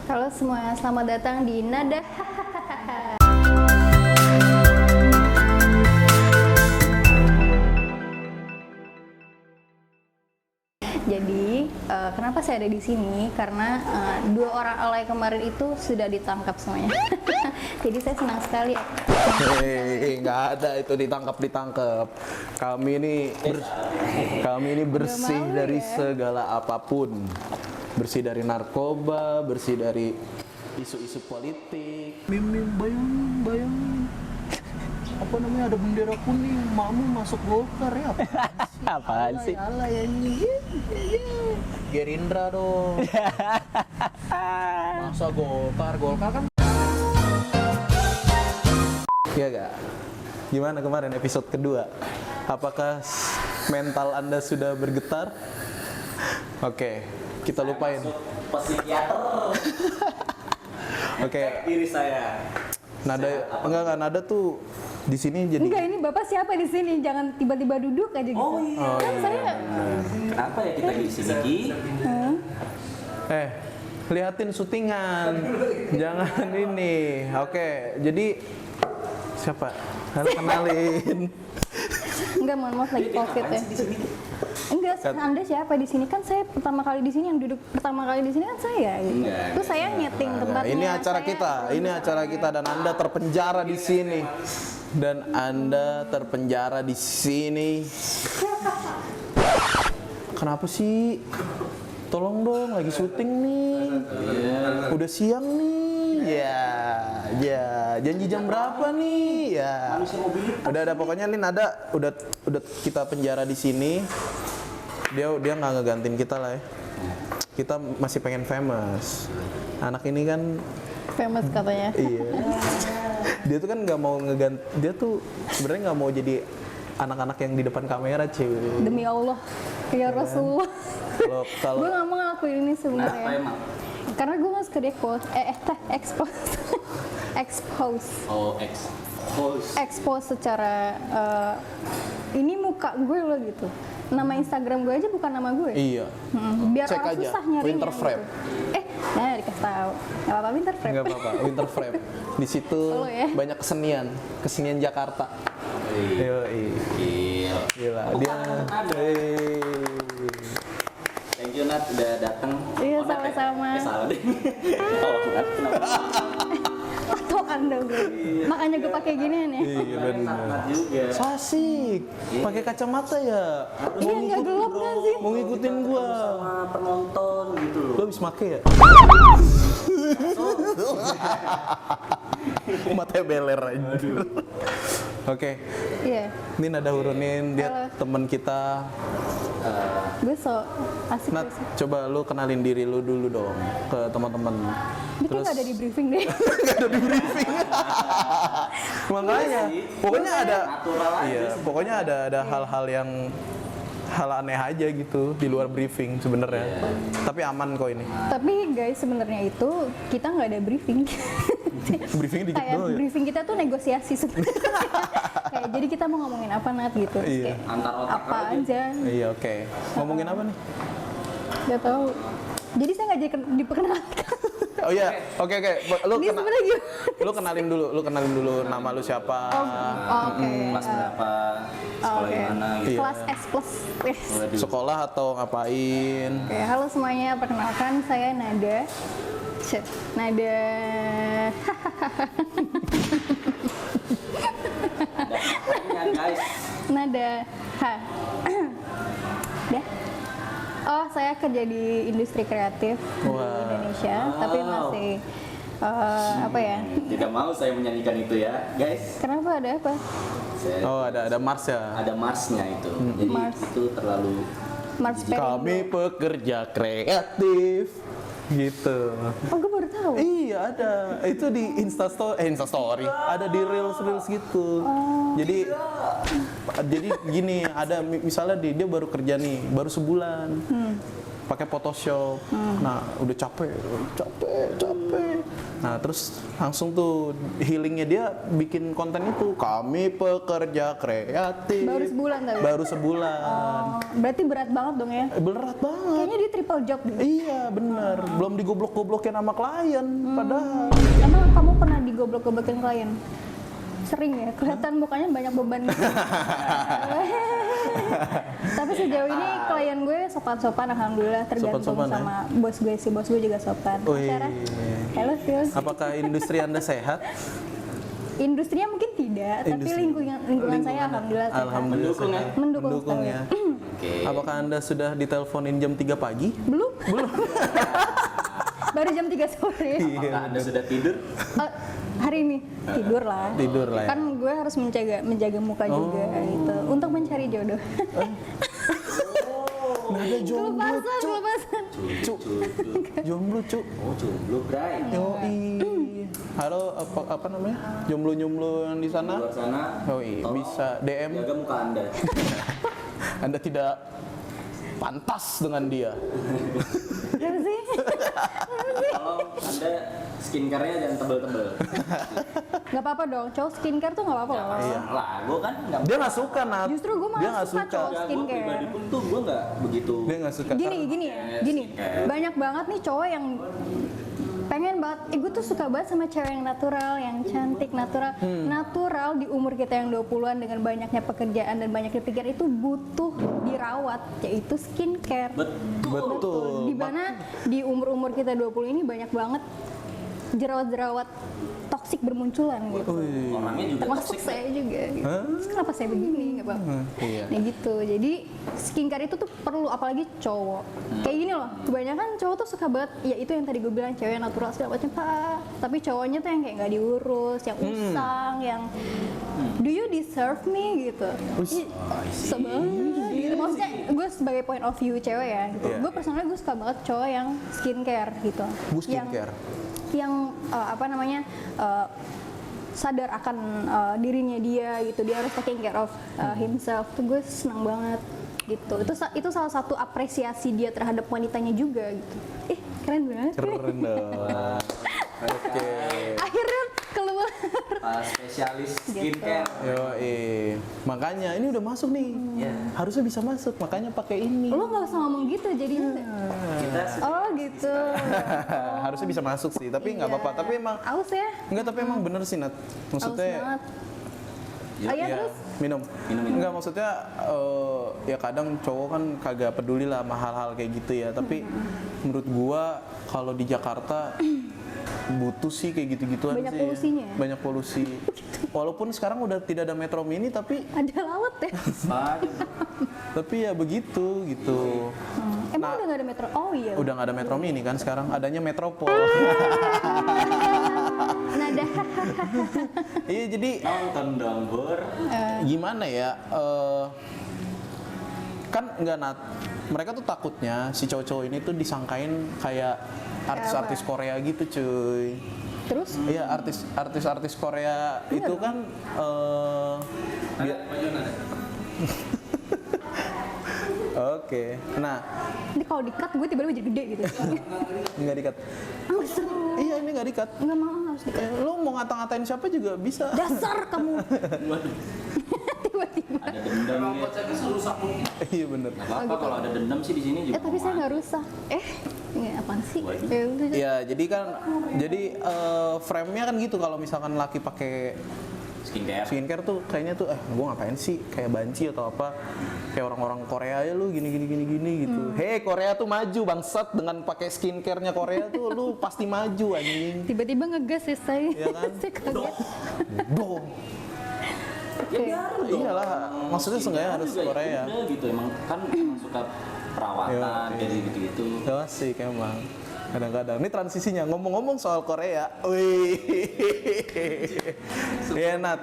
Halo semuanya, selamat datang di Nada. Jadi, kenapa saya ada di sini? Karena dua orang alay kemarin itu sudah ditangkap semuanya. Jadi saya senang sekali. Hei, nggak ada itu ditangkap. Kami ini bersih Nggak mau dari ya. segala apapun. Bersih dari narkoba, bersih dari isu-isu politik. Mim, bayangin. Apa namanya, ada bendera kuning, makmu masuk Golkar ya? Apaan sih? Alay ini. Gerindra dong. Masa Golkar kan? Iya gak? Gimana kemarin episode kedua? Apakah mental Anda sudah bergetar? Oke, kita lupain. Psikiater. Oke, Diri saya. enggak, nada tuh di sini jadi. Enggak, ini Bapak siapa di sini? Jangan tiba-tiba duduk aja gitu. Oh iya. Kan saya Kenapa ya kita di sini Ki? Lihatin syutingan. Jangan ini. Oke, jadi siapa? Harus kenalin. enggak, mohon maaf lagi Covid ya. Enggak, Anda siapa di sini? Kan saya pertama kali di sini, yang duduk pertama kali di sini kan saya gitu. Terus saya nyeting tempatnya. Ini acara saya- kita. Ini acara kita dan Anda terpenjara di sini. Kenapa sih? Tolong dong, lagi syuting nih. Udah siang nih. Ya. Janji jam berapa nih? Ya. Udah pokoknya nih Nada udah kita penjara di sini. Dia nggak ngegantiin kita lah ya. Kita masih pengen famous. Anak ini kan famous katanya. iya. Dia tuh kan nggak mau dia tuh sebenarnya nggak mau jadi anak-anak yang di depan kamera, cuy. Demi Allah, ya Rasulullah. Kalau Gue nggak mau ngelakuin ini Kenapa sebenarnya. emang? Karena gue nggak suka expose. expose. Oh, host. Expose secara ini muka gue loh gitu. Nama Instagram gue aja bukan nama gue. iya. Biar Cek orang aja, susah nyarinya. Winter Frame. Gitu. Nah dikasih tahu. Gak apa-apa Winter Frame. Nggak apa-apa, Winter Frame. Di situ Solo ya? banyak kesenian Jakarta. Yoi. Gila. Gila, dia. Thank you Nat udah datang. Iya, Oh, Nat, ya? sama-sama. Salah deh. Oh, Nat. Atau Anda gue. Makanya gue pakai ginian ya. Iya Nat benar. juga. So asik, pakai kacamata ya. Iya nggak gelap kan sih? Mau ngikutin gua. Sama penonton gitu loh. Lo habis make ya? Matanya beler aja. Oke, Iya. ini Nada Hurunin, dia Halo. teman kita. Gue so asik. Nat, coba lu kenalin diri lu dulu dong ke teman-teman. Ini kayak nggak ada di briefing deh. Gak ada di briefing. Makanya, pokoknya ada. Natural aja Iya, sih. pokoknya ada hal-hal yang hal aneh aja gitu di luar briefing sebenarnya. Tapi aman kok ini. Tapi guys sebenarnya itu kita nggak ada briefing. Briefing dikit Kayak doang ya. briefing kita tuh negosiasi sebenarnya. Kayak jadi kita mau ngomongin apa Nat gitu. Terus Iya. kayak, Antar otak apa aja. aja. Iya, oke. Ngomongin apa nih? Gak tahu. Jadi saya nggak jadi diperkenalkan. Oh iya, oke. Lu Ini sebenarnya gimana? lu kenalin dulu nama lu siapa. Oh, oke. Kelas berapa? Sekolah Oke. di mana gitu. Iya. Kelas S plus. Yes. Waduh. Sekolah atau ngapain? Oke, halo semuanya. Perkenalkan saya Nada. Nada. Ada guys. Nada. Dah. Oh, saya kerja di industri kreatif di Wah. Indonesia, tapi masih apa ya? Tidak mau saya menyanyikan itu ya, guys. Kenapa ada apa? Saya Oh, ada Mars ya. ada Marsnya itu. Jadi Mars. itu terlalu Mars Perindo. Kami pekerja kreatif. Gitu. Oh, gue baru tahu. Iya, ada. Itu di Instastory. Ada di Reels gitu. Jadi gini, ada misalnya dia baru kerja nih, baru sebulan. pakai Photoshop. Nah, udah capek. Nah, terus langsung tuh healingnya dia bikin konten itu. Kami pekerja kreatif. Baru sebulan. Oh, berarti berat banget dong ya? Berat banget. Kayaknya dia triple job deh. Iya, bener. Belum digoblok-goblokin sama klien, padahal. Emang kamu pernah digoblok-goblokin klien? Sering ya, kelihatan mukanya banyak beban gitu. Tapi sejauh ini klien gue sopan-sopan, alhamdulillah, tergantung Sopan-sopan, sama bos gue sih. Bos gue juga sopan. Wih. Sarah, halo Phil. Apakah industri Anda sehat? Industrinya mungkin tidak, tapi lingkungan saya alhamdulillah sehat. Alhamdulillah Mendukung ya? sehat. Mendukung ya. Oke. Apakah Anda sudah diteleponin jam 3 pagi? Belum? Baru jam 3 sore. Apakah Anda sudah tidur? Hari ini tidur lah. Tidur lah ya. Kan gue harus menjaga muka juga gitu untuk mencari jodoh. Nggak ada jomblo, Kelepasan. Cuk. Jomblo, Cuk. Oh, jomblo, Bray. Yoi. Halo, apa namanya? Jomblo-jomblo yang di Di sana? luar sana. Yoi, tolong bisa DM. Jaga muka Anda. Anda tidak pantas dengan dia. Kenapa sih? Tolong Anda skincare-nya jangan tebel-tebel. Gak apa-apa dong, cowok skincare tuh gak apa-apa loh. Iya. Lah, gue kan nggak. Dia nggak suka, Nat. Justru gue Dia malah nggak suka cowok Gue skincare. pribadi pun tuh gue nggak begitu. Dia nggak suka. Gini, skincare. banyak banget nih cowok yang pengen banget, gue tuh suka banget sama cewek yang natural, yang cantik, natural di umur kita yang 20-an dengan banyaknya pekerjaan dan banyaknya pikiran itu butuh dirawat, yaitu skincare. Betul. Di mana di umur-umur kita 20 ini banyak banget jerawat-jerawat toksik bermunculan gitu. Wih. Orangnya juga Termasuk toxic. saya juga gitu. Terus kenapa saya begini, nggak apa-apa. Iya. Nah gitu, jadi skincare itu tuh perlu, apalagi cowok. Kayak gini loh, kebanyakan cowok tuh suka banget, ya itu yang tadi gue bilang, cewek natural segala macam, Pak. Tapi cowoknya tuh yang kayak nggak diurus, yang usang, yang do you deserve me gitu. Sebel gitu. Maksudnya gue sebagai point of view cewek ya gitu. Iya. Gue personalnya gue suka banget cowok yang skincare gitu. Bu skincare. Yang apa namanya, sadar akan dirinya dia gitu, dia harus taking care of himself. Tuh gue senang banget gitu. Itu salah satu apresiasi dia terhadap wanitanya juga gitu. Keren banget. Keren dong. Oke. Akhirnya keluar. Spesialis skincare. Yoi. Makanya ini udah masuk nih. Iya. Harusnya bisa masuk, makanya pakai ini. Lo nggak usah ngomong gitu jadinya. Kita Oh gitu. Harusnya bisa masuk sih, tapi nggak apa-apa. Tapi emang Aus ya. tapi emang bener sih, Nat. Aus Maksudnya banget. Ya, Iya, ya, terus? minum. Minum. Enggak, maksudnya ya kadang cowok kan kagak peduli lah sama hal-hal kayak gitu ya. Tapi menurut gua kalau di Jakarta butuh sih kayak gitu-gituan Banyak sih. polusinya ya? Banyak polusi. Walaupun sekarang udah tidak ada metro mini, tapi Ada laut ya. ya begitu gitu. Emang udah nggak ada metro? Oh iya. Udah nggak ada metro mini kan sekarang, adanya metropol. Nada. Iya, jadi nonton dong, Bur. gimana ya? Kan nggak, Nat. Mereka tuh takutnya si cowok-cowok ini tuh disangkain kayak artis-artis Korea gitu, cuy. Terus? Iya, artis Korea itu kan Oke. Nah, Ini kalau di-cut gue tiba-tiba jadi gede gitu. nggak dikat. Nggak seru. Iya, ini nggak dikat. Nggak mau, harus di-cut. Lu mau ngata-ngatain siapa juga bisa. Dasar kamu. Waduh, Tiba-tiba. ada dendam ya. Iya bener. Gak apa-apa kalau ada dendam sih di sini juga. Tapi saya nggak rusak. Ini apaan sih? Waduh. Udah. Iya, jadi frame-nya kan gitu, kalau misalkan laki pakai skincare tuh kayaknya tuh gue ngapain sih, kayak banci atau apa, kayak orang-orang Korea ya lu gini gitu. Hei, Korea tuh maju bangsat, dengan pakai skincare-nya Korea tuh lu pasti maju anjing. Tiba-tiba ngegas ya saya. Iya kan? Saya kaget. Dong. Iyalah, maksudnya seenggaknya harus Korea. Udah gitu, emang kan emang suka perawatan Iya. kayak gitu-gitu. Ya sih emang. Kadang-kadang ini transisinya ngomong-ngomong soal Korea. Wih. Iya, Nat.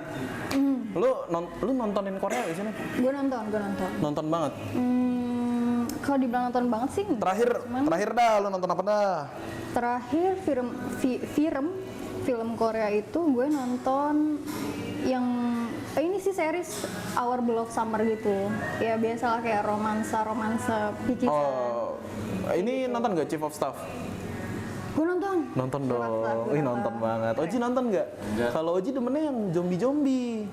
Lu nontonin Korea di sini? Gue nonton. Nonton banget. Kalau dibilang nonton banget sih. Terakhir dah lu nonton apa dah? Terakhir film Korea itu gue nonton yang ini sih series Our Beloved Summer gitu. Ya biasalah kayak romansa picisan. Oh, Ini nonton nggak Chief of Staff? Gue nonton. Nonton Chief of dong. Staff, gue Ih nonton banget. Oji nonton nggak? Enggak. Kalau Oji demennya yang zombie. Zombie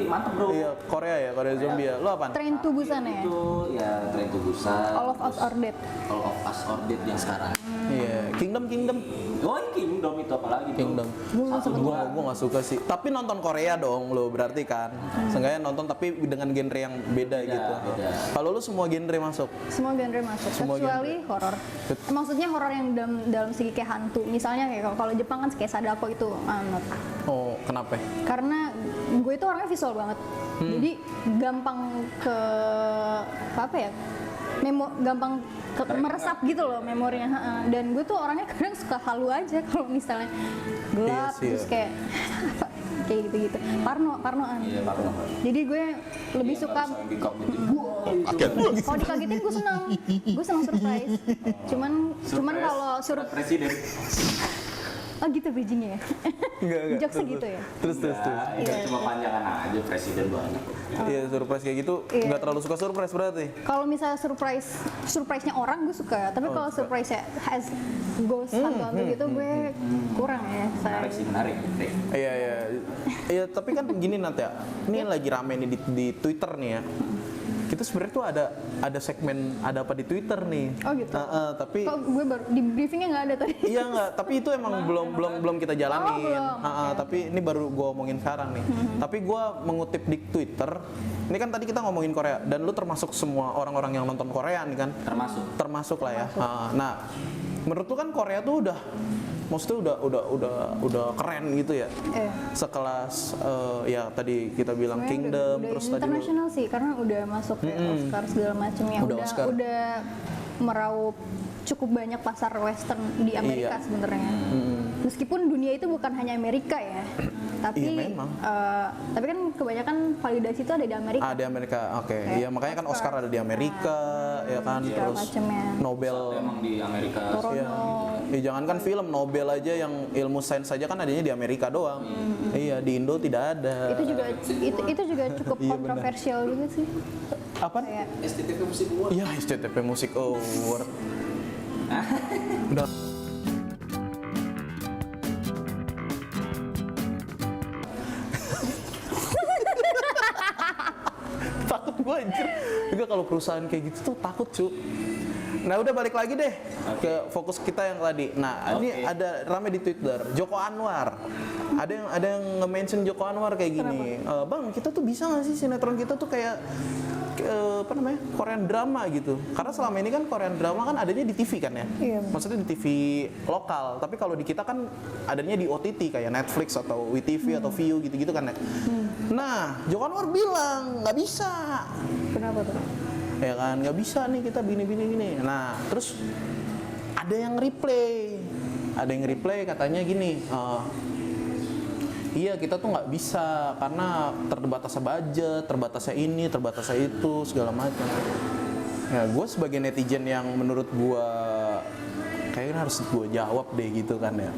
mantep bro. Iya, Korea ya, Korea zombie ya. Lo apaan? Train to Busan ya. Itu ya Train to Busan. All of Us Are Dead. All of Us Are Dead yang sekarang. Iya, Kingdom. Oh Kingdom itu apalagi tuh? Kingdom. Gua nggak suka sih. Tapi nonton Korea dong lo berarti kan. Seenggaknya nonton tapi dengan genre yang beda gitu. beda. Kalau lu semua genre masuk. Semua genre masuk, Semua kecuali horor. Maksudnya horor yang dalam segi kayak hantu. Misalnya kayak kalau Jepang kan kayak Sadako itu not. Oh, kenapa? Karena gue itu orangnya visual banget. Jadi gampang ke apa ya? Gampang meresap gitu loh memorinya. Dan gue tuh orangnya kadang suka halu aja kalau misalnya gelap Iya sih, terus ya. kayak kayak gitu-gitu. Parnoan. Iya Parno. Jadi gue lebih suka kalau dikagetin gue senang surprise. Cuman kalau suruh Presiden. oh gitu bridgingnya ya. Enggak. Jokes segitu ya. Terus. Iya, cuma panjangan aja presiden banget. Iya, surprise kayak gitu. Iya. Nggak terlalu suka surprise berarti. Kalau misalnya surprise-nya orang gue suka, tapi kalau surprise-nya has ghost hantu gitu gue kurang ya. Menarik sih, menarik. Iya. Iya, tapi kan gini Nat ya. Ini lagi rame nih di Twitter nih ya. Kita sebenarnya tuh ada segmen ada apa di Twitter nih. Oh gitu. Tapi Kok gue baru di briefingnya nggak ada tadi. iya nggak, tapi itu emang belum kita jalanin. belum. Tapi ini baru gue omongin sekarang nih. Tapi gue mengutip di Twitter. Ini kan tadi kita ngomongin Korea dan lu termasuk semua orang-orang yang nonton Korea nih kan? Termasuk lah ya. Nah, menurut lu kan Korea tuh maksudnya udah keren gitu ya. Sekelas ya tadi kita bilang Sebenarnya Kingdom udah terus tadi internasional sih karena udah masuk kayak Oscar segala macamnya. Udah meraup cukup banyak pasar western di Amerika Iya. sebenarnya. Meskipun dunia itu bukan hanya Amerika ya. Tapi Iya, memang. Tapi kan kebanyakan validasi itu ada di Amerika. di Amerika. Oke. Iya, makanya kan Oscar ada di Amerika ya kan. segala Terus macamnya. Nobel. Emang di Amerika. Toronto. Iya. Ya, jangankan film Nobel aja yang ilmu sains saja kan adanya di Amerika doang. Iya, di Indo tidak ada. Itu juga cukup Iya, kontroversial juga sih. Apa? Kayak STTP Musik Award. Iya, SCTV Music Award. Udah. Takut gue anjir. Juga kalau perusahaan kayak gitu tuh takut, cu. Nah, udah balik lagi deh ke fokus kita yang tadi. Nah, ini ada rame di Twitter, Joko Anwar. Ada yang nge-mention Joko Anwar kayak gini. Bang, kita tuh bisa nggak sih sinetron kita tuh kayak apa namanya? Korean drama gitu. Karena selama ini kan Korean drama kan adanya di TV kan ya. Iya. Maksudnya di TV lokal. Tapi kalau di kita kan adanya di OTT kayak Netflix atau WeTV atau Viu gitu-gitu kan ya. Nah, Joko Anwar bilang nggak bisa. kenapa tuh? Ya kan, nggak bisa nih kita gini. Nah, terus ada yang replay katanya gini, iya kita tuh nggak bisa karena terbatasnya budget, terbatasnya ini, terbatasnya itu, segala macam. Ya, gue sebagai netizen yang menurut gue kayaknya harus gue jawab deh gitu kan ya.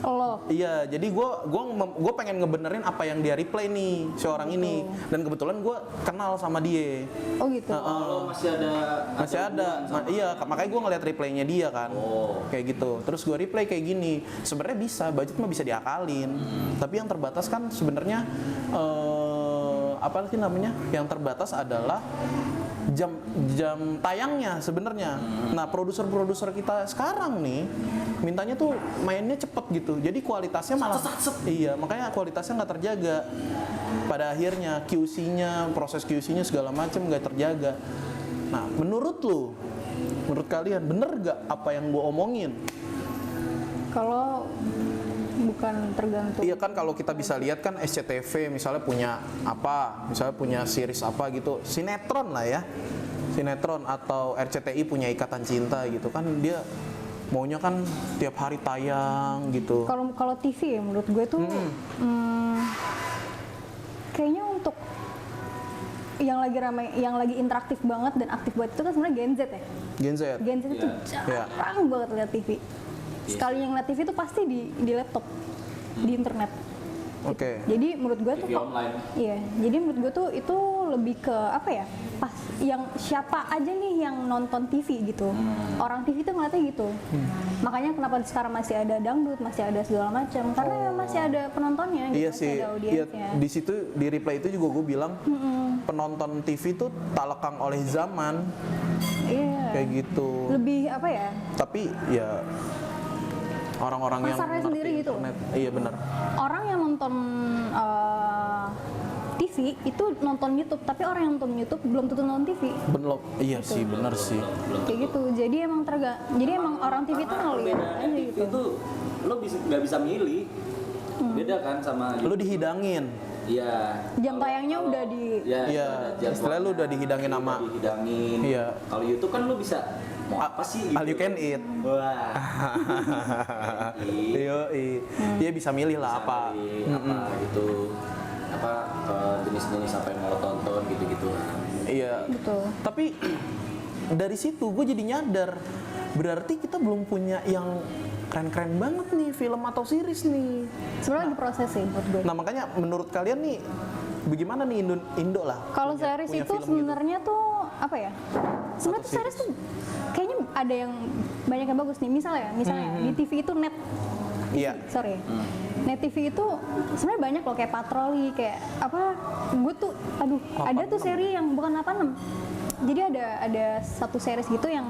Lo Iya, jadi gue pengen ngebenerin apa yang dia replay nih si orang ini, dan kebetulan gue kenal sama dia. oh gitu. Oh, masih ada. Iya, makanya gue ngeliat replaynya dia kan, kayak gitu. Terus gue replay kayak gini. Sebenarnya bisa, budget mah bisa diakalin. Tapi yang terbatas kan sebenarnya apa sih namanya? Yang terbatas adalah jam tayangnya sebenarnya. Nah, produser kita sekarang nih mintanya tuh mainnya cepet gitu. Jadi kualitasnya malah iya, makanya kualitasnya nggak terjaga. Pada akhirnya proses QC-nya segala macam nggak terjaga. Nah, menurut kalian bener nggak apa yang gue omongin? Kalau bukan tergantung. Iya kan, kalau kita bisa lihat kan SCTV misalnya punya series apa gitu, sinetron lah ya, sinetron, atau RCTI punya Ikatan Cinta gitu kan, dia maunya kan tiap hari tayang gitu. Kalau TV ya menurut gue tuh kayaknya untuk yang lagi ramai, yang lagi interaktif banget dan aktif banget itu kan sebenarnya Gen Z ya. Gen Z itu jarang banget lihat TV. Sekali yang lihat TV itu pasti di laptop, di internet. Oke. Jadi menurut gue tuh TV online. iya, jadi menurut gue tuh itu lebih ke apa ya? Pas yang siapa aja nih yang nonton TV gitu. Orang TV tuh ngeliatnya gitu. Makanya kenapa sekarang masih ada dangdut, masih ada segala macam karena masih ada penontonnya gitu, Iya masih sih. ada Iya, audiensnya. di situ di replay itu juga gue bilang penonton TV tuh tak lekang oleh zaman Iya. kayak gitu. Lebih apa ya? Tapi ya orang-orang yang Pasarnya ngerti sendiri gitu. internet. Iya benar. Orang yang nonton TV itu nonton YouTube, tapi orang yang nonton YouTube belum tentu nonton TV. Bener. Iya sih, benar sih. Kayak gitu. Jadi emang orang TV itu ngeliat Perbedaannya aja TV gitu. itu lo nggak bisa milih. Beda kan sama Lu dihidangin. Iya. Jam tayangnya udah di Ya, Iya, istilahnya lu udah dihidangin sama dihidangin. Iya. Kalau YouTube kan lu bisa mau apa sih? all you can eat. Wah. Iya, dia bisa milih lah apa. Apa itu apa jenis-jenis apa yang mau lo tonton gitu-gitu. Iya. betul. Tapi dari situ gue jadi nyadar berarti kita belum punya yang keren-keren banget nih film atau series nih. Sebenarnya lagi proses sih menurut gue. Nah makanya menurut kalian nih bagaimana nih Indo lah? Kalau series punya itu film gitu? sebenarnya tuh apa ya? Sebenarnya tuh series tuh kayaknya ada yang banyak yang bagus nih. Misalnya di TV itu net. Iya. Sorry. Net TV itu sebenarnya banyak loh kayak patroli kayak apa? Gue tuh ada tuh seri yang bukan 86. Jadi ada satu series gitu yang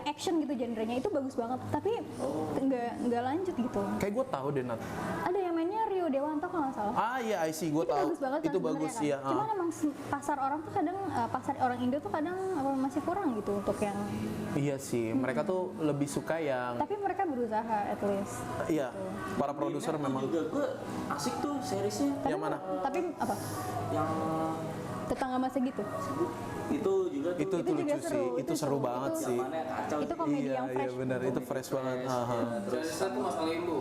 action gitu genrenya itu bagus banget tapi nggak lanjut gitu. Kayak gue tahu deh Nat. Ada yang mainnya Rio Dewanto kalau nggak salah. Ah iya I see, gue Itu tahu. bagus banget kan Itu bagus sebenarnya iya. kan. Cuman emang pasar orang tuh kadang pasar orang Indo tuh kadang masih kurang gitu untuk yang Iya sih, mereka tuh lebih suka yang tapi mereka berusaha at least. iya, para produser memang. Juga gue asik tuh seriesnya. Yang mana? Tapi apa? Yang Tetangga masa gitu. itu juga tuh. Itu tuh juga lucu seru, sih, itu itu seru seru. banget Itu- sih. Mana yang kacau. Itu komedi Iya, yang iya fresh. benar, itu fresh banget. Aha. Terus satu Mas Lembo.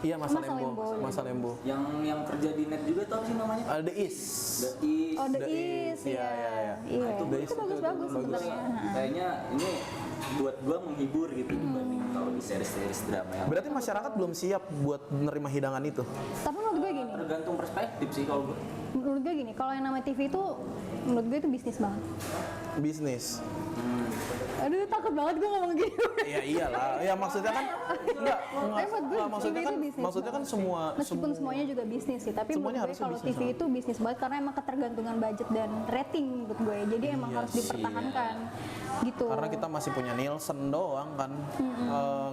Iya, Masa Masa Lembo, Lembo, Masa Lembo. Yang kerja di net juga tuh apa sih namanya? The Is. The East. Oh, The The Is, Is, iya, iya, iya. Iya. Itu The Is, Itu bagus-bagus itu bagus. sebenarnya. Kayaknya ini buat gua menghibur gitu dibanding kalau di series-series drama yang Berarti masyarakat belum siap buat menerima hidangan itu. Tapi menurut gue gini, tergantung perspektif sih kalau gua. menurut gue gini, kalau yang namanya TV itu menurut gue itu bisnis banget. Bisnis. Aduh, takut banget gue ngomong gini. Iya iyalah. Ya maksudnya kan enggak Tapi menurut gue maksudnya TV kan itu bisnis maksudnya kan banget. semua Meskipun semuanya juga bisnis sih, tapi Semuanya menurut gue harusnya kalau bisnis TV itu bisnis banget karena emang ketergantungan budget dan rating menurut gue. Jadi emang Iya harus sih. dipertahankan gitu. karena kita masih punya Nielsen doang kan.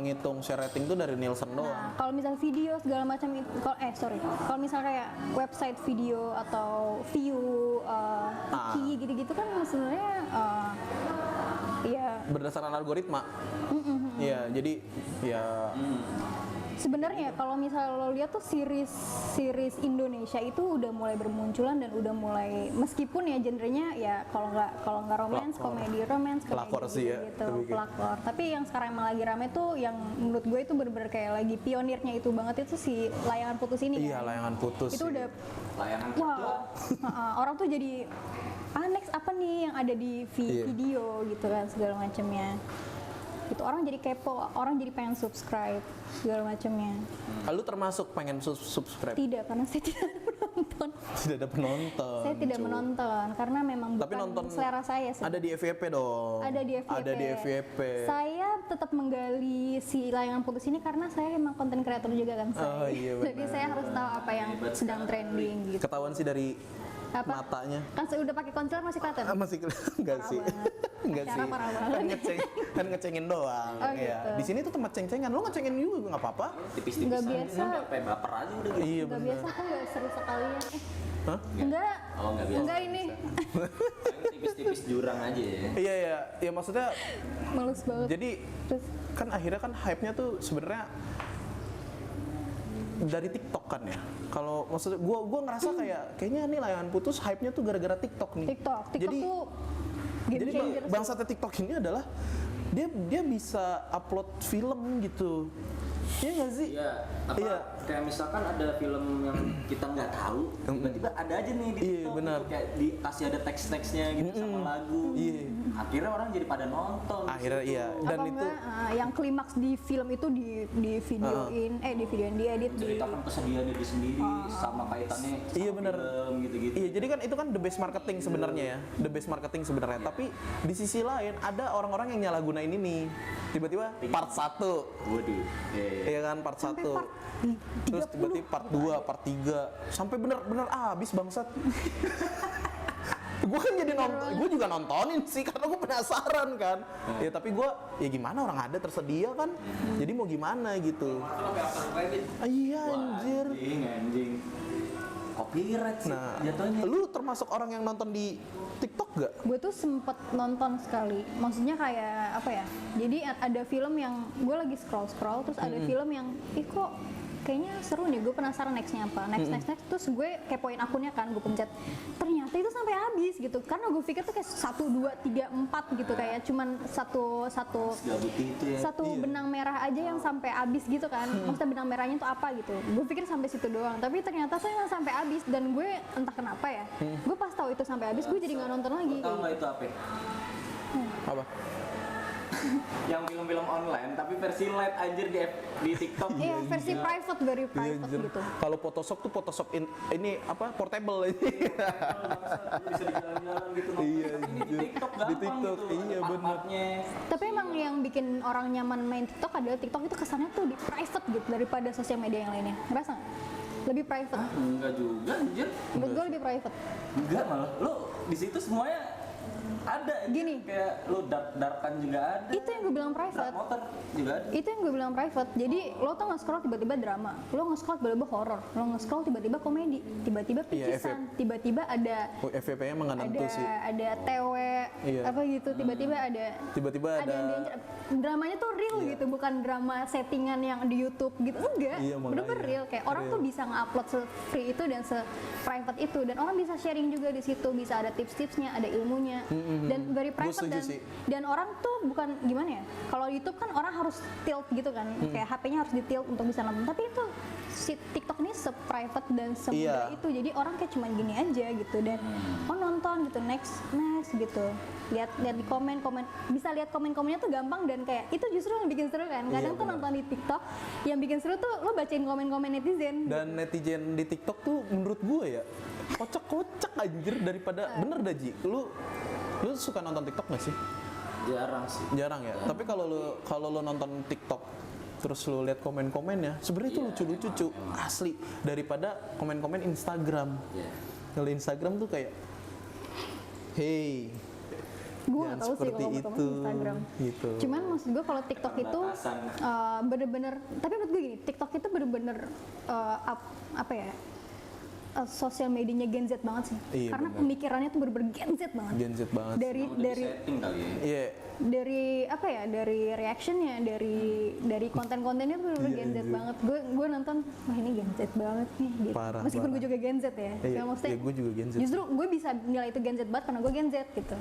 Ngitung share rating tuh dari Nielsen doang. Nah, kalau misal video segala macam itu, kalau misal kayak website video atau view, Tiki gitu-gitu kan sebenarnya ya Berdasarkan algoritma. Iya, jadi ya sebenarnya kalau misal lo lihat tuh series Indonesia itu udah mulai bermunculan dan udah mulai meskipun ya genrenya ya kalau nggak romance, komedi Pelakor sih ya, gitu, lebih kayak. pelakor. Tapi yang sekarang emang lagi rame tuh yang menurut gue itu bener-bener kayak lagi pionirnya itu banget itu si Layangan Putus ini. iya kan. layangan putus. Itu sih. udah Layangan orang tuh jadi next apa nih yang ada di Iya. video gitu kan segala macamnya. Itu orang jadi kepo, orang jadi pengen subscribe segala macamnya. Lu termasuk pengen subscribe? Tidak, karena saya tidak menonton. Tidak ada penonton. Saya tidak cuy. menonton karena memang Tapi bukan nonton selera saya sih. Ada di FYP dong. Ada di FYP. Ada di FYP. Saya tetap menggali si Layangan Putus ini karena saya emang konten kreator juga kan saya. Oh, iya Jadi benar. saya harus tahu apa yang sedang trending gitu. Ketahuan sih dari Apa? matanya. Kan saya udah pakai concealer masih kelihatan. Masih enggak Parah sih. banget. Enggak Acara sih. parah banget. Kan ngecengin doang. Oh, Iya. gitu. Di sini tuh tempat ceng-cengan. Lu ngecengin juga nggak apa-apa. tipis-tipis. Nggak biasa. Sampai baper aja udah gitu. Iya Nggak benar. biasa kok nggak seru sekalian. Hah? Enggak. Oh, nggak biasa. Enggak ini. Paling tipis-tipis jurang aja ya. Iya iya. Ya maksudnya Males banget. jadi Terus kan akhirnya kan hype-nya tuh sebenarnya dari TikTok kan ya. Kalau maksudnya gua ngerasa kayaknya nih Layangan Putus hype-nya tuh gara-gara TikTok nih. TikTok Jadi tuh game jadi changer sih. bangsatnya TikTok ini adalah dia bisa upload film gitu. Iya nggak sih? Iya, apa Iya. kayak misalkan ada film yang kita nggak tahu, tiba-tiba ada aja nih di Iya, TikTok benar. gitu, kayak dikasih ada teks-teksnya gitu sama lagu. Iya. Akhirnya orang jadi pada nonton. di Akhirnya situ. iya. Dan Atau itu enggak yang klimaks di film itu di videoin, di videoin diedit di Menceritakan kesedihan diri sendiri sama kaitannya sama Iya, benar. film gitu-gitu. Iya, jadi kan itu kan the best marketing sebenarnya ya. The best marketing sebenarnya. Tapi di sisi lain ada orang-orang yang nyalahgunain ini. Tiba-tiba part 1. Waduh. Iya kan part 1. sampai part Terus 30. tiba-tiba part 2, part 3 sampai bener-bener habis bangsat. Gue kan jadi nonton, gue juga nontonin sih karena gue penasaran kan. Ya tapi gue, ya gimana orang ada tersedia kan. Jadi mau gimana gitu. Iya anjir. Anjing. Copyright sih Nah, jatuhnya. lu termasuk orang yang nonton di TikTok gak? Gue tuh sempet nonton sekali, maksudnya kayak apa ya, jadi ada film yang gue lagi scroll terus ada film yang ih kok kayaknya seru nih, gue penasaran nextnya apa, next terus gue kepoin akunnya kan, gue pencet ternyata itu sampai habis gitu, karena gue pikir tuh kayak 1, 2, 3, 4 gitu, kayak cuman satu Gabut itu ya. satu benang merah aja yang sampai habis gitu kan, maksudnya benang merahnya tuh apa gitu, gue pikir sampai situ doang, tapi ternyata tuh emang sampai habis, dan gue entah kenapa ya, gue pas tahu itu sampai habis gue jadi nggak nonton lagi. Tahu nggak itu apa? Apa? Yang film-film online tapi versi light anjir di TikTok. Iya, versi private, very Iya, private anjir. gitu. Kalau Photoshop tuh Photoshop ini apa portable ini. Bisa di jalan-jalan gitu nonton. Iya, Tapi ini di anjir. TikTok gampang Di TikTok, gitu. iya, ada bener. part-partnya. Tapi emang yang bikin orang nyaman main TikTok adalah TikTok itu kesannya tuh di private gitu daripada sosial media yang lainnya. Ngerasa nggak? Lebih private. Enggak juga anjir. Menurut gue lebih private. Enggak malah. Lu di situ semuanya ada. Gini. Kayak lu dark-darkan juga ada. Itu yang gue bilang Dark private. motor juga ada. Itu yang gue bilang private. Jadi lo tuh nge-scroll tiba-tiba drama, lo nge-scroll tiba-tiba horror, lo nge-scroll tiba-tiba komedi, tiba-tiba Iya, picisan, tiba-tiba ada Oh, FVP-nya emang nggak nentu sih. ada TW Iya. apa gitu, tiba-tiba ada Tiba-tiba yang ada danger. Dramanya tuh real gitu, bukan drama settingan yang di YouTube gitu, enggak. Iya, makanya. Bener-bener real, kayak orang Real. tuh bisa nge-upload se-free itu dan se-private itu, dan orang bisa sharing juga di situ, bisa ada tips-tipsnya, ada ilmunya, dan very private, setuju dan sih. dan orang tuh bukan gimana ya, kalau YouTube kan orang harus tilt gitu kan, kayak HP-nya harus di tilt untuk bisa nonton, tapi itu si TikTok ini se-private dan semudah Iya. itu, jadi orang kayak cuman gini aja gitu, dan oh nonton gitu, next gitu, lihat di komen bisa lihat komen-komennya tuh gampang, dan kayak itu justru yang bikin seru kan, kadang Iya, tuh benar. nonton di TikTok yang bikin seru tuh lo bacain komen-komen netizen. Dan netizen di TikTok tuh menurut gue ya kocak-kocak anjir daripada bener dah Ji. Lu suka nonton TikTok gak sih? Jarang sih. Jarang ya. Tapi kalau lu nonton TikTok terus lu lihat komen-komennya, sebenarnya itu Iya, lucu-lucu asli daripada komen-komen Instagram. Iya. Kalau Instagram tuh kayak hey, Gue jangan nggak tahu sih seperti kalau itu Instagram. gitu. Cuman maksud gue kalau TikTok itu Keterbatasan. bener-bener, tapi menurut gue gini, TikTok itu bener-bener apa ya? Sosial medianya Gen Z banget sih. Iya, Karena bener. pemikirannya tuh bener-bener Gen Z banget. Gen Z banget. Dari Udah dari setting kali ya. Iya, dari apa ya, dari reactionnya, dari konten-kontennya tuh bener-bener Iya, Gen Z iya. banget. Gue nonton, wah ini Gen Z banget nih gitu. Parah, Meskipun parah. gue juga Gen Z ya. Iya, Nggak, maksudnya iya, gue juga Gen Z. Justru gue bisa nilai itu Gen Z banget karena gue Gen Z gitu.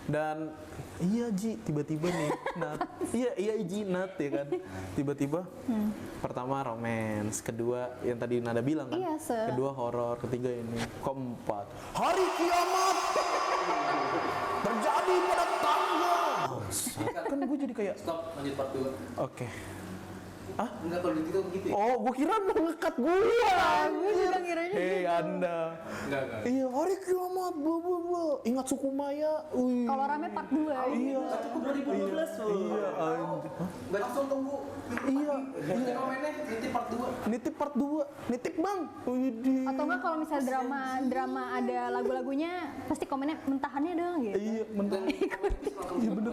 dan iya Ji, tiba-tiba nih Nat. Iya Ji, Nat ya kan. Tiba-tiba pertama romance, kedua yang tadi Nada bilang kan. Iya, Kedua horor, ketiga ini, keempat hari kiamat terjadi pada tanggal. Kan gue jadi kayak Stop, lanjut part 2. oke. Ah? Enggak, kalau gitu gitu ya. Oh, gue kira mau ngekat gue. Gue juga ngiranya Hei gitu. Anda. Enggak. Iya, hari kiamat, ingat suku Maya. Wih. Kalau rame part 2. Iya. Aku 2012 loh. Iya, anjir. Hah? Gak langsung tunggu. Iya. Nanti komennya nanti part 2. Nitip part 2, nitip bang. Widih. Atau enggak kalau misalnya drama ada lagu-lagunya pasti komennya mentahannya dong gitu. Iya, bentar. Iya bener.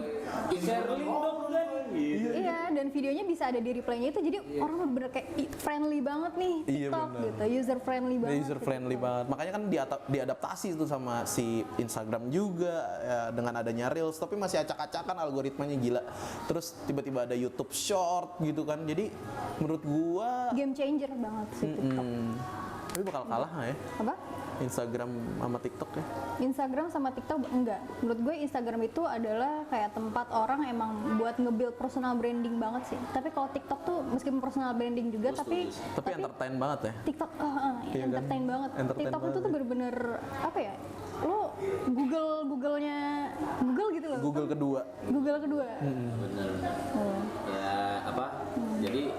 Share link dong kan. Iya, dan videonya bisa ada di replaynya itu, jadi orang bener-bener kayak friendly banget nih Iya, TikTok bener. gitu, user friendly banget. User friendly gitu. banget. Makanya kan diadaptasi itu sama si Instagram juga ya, dengan adanya Reels, tapi masih acak-acakan algoritmanya gila. Terus tiba-tiba ada YouTube Short gitu kan. Jadi menurut gua Game changer banget sih TikTok. tapi bakal kalah nggak ya? Apa? Instagram sama TikTok ya. Instagram sama TikTok enggak. Menurut gue Instagram itu adalah kayak tempat orang emang buat nge-build personal branding banget sih. Tapi kalau TikTok tuh meskipun personal branding juga tapi Entertain banget ya. TikTok Iya kan? entertain banget. Entertain TikTok itu banget tuh ya. bener-bener apa ya? Lo Google-nya Google gitu loh. Google kedua. Google kedua. Bener. Oh. Ya apa? Jadi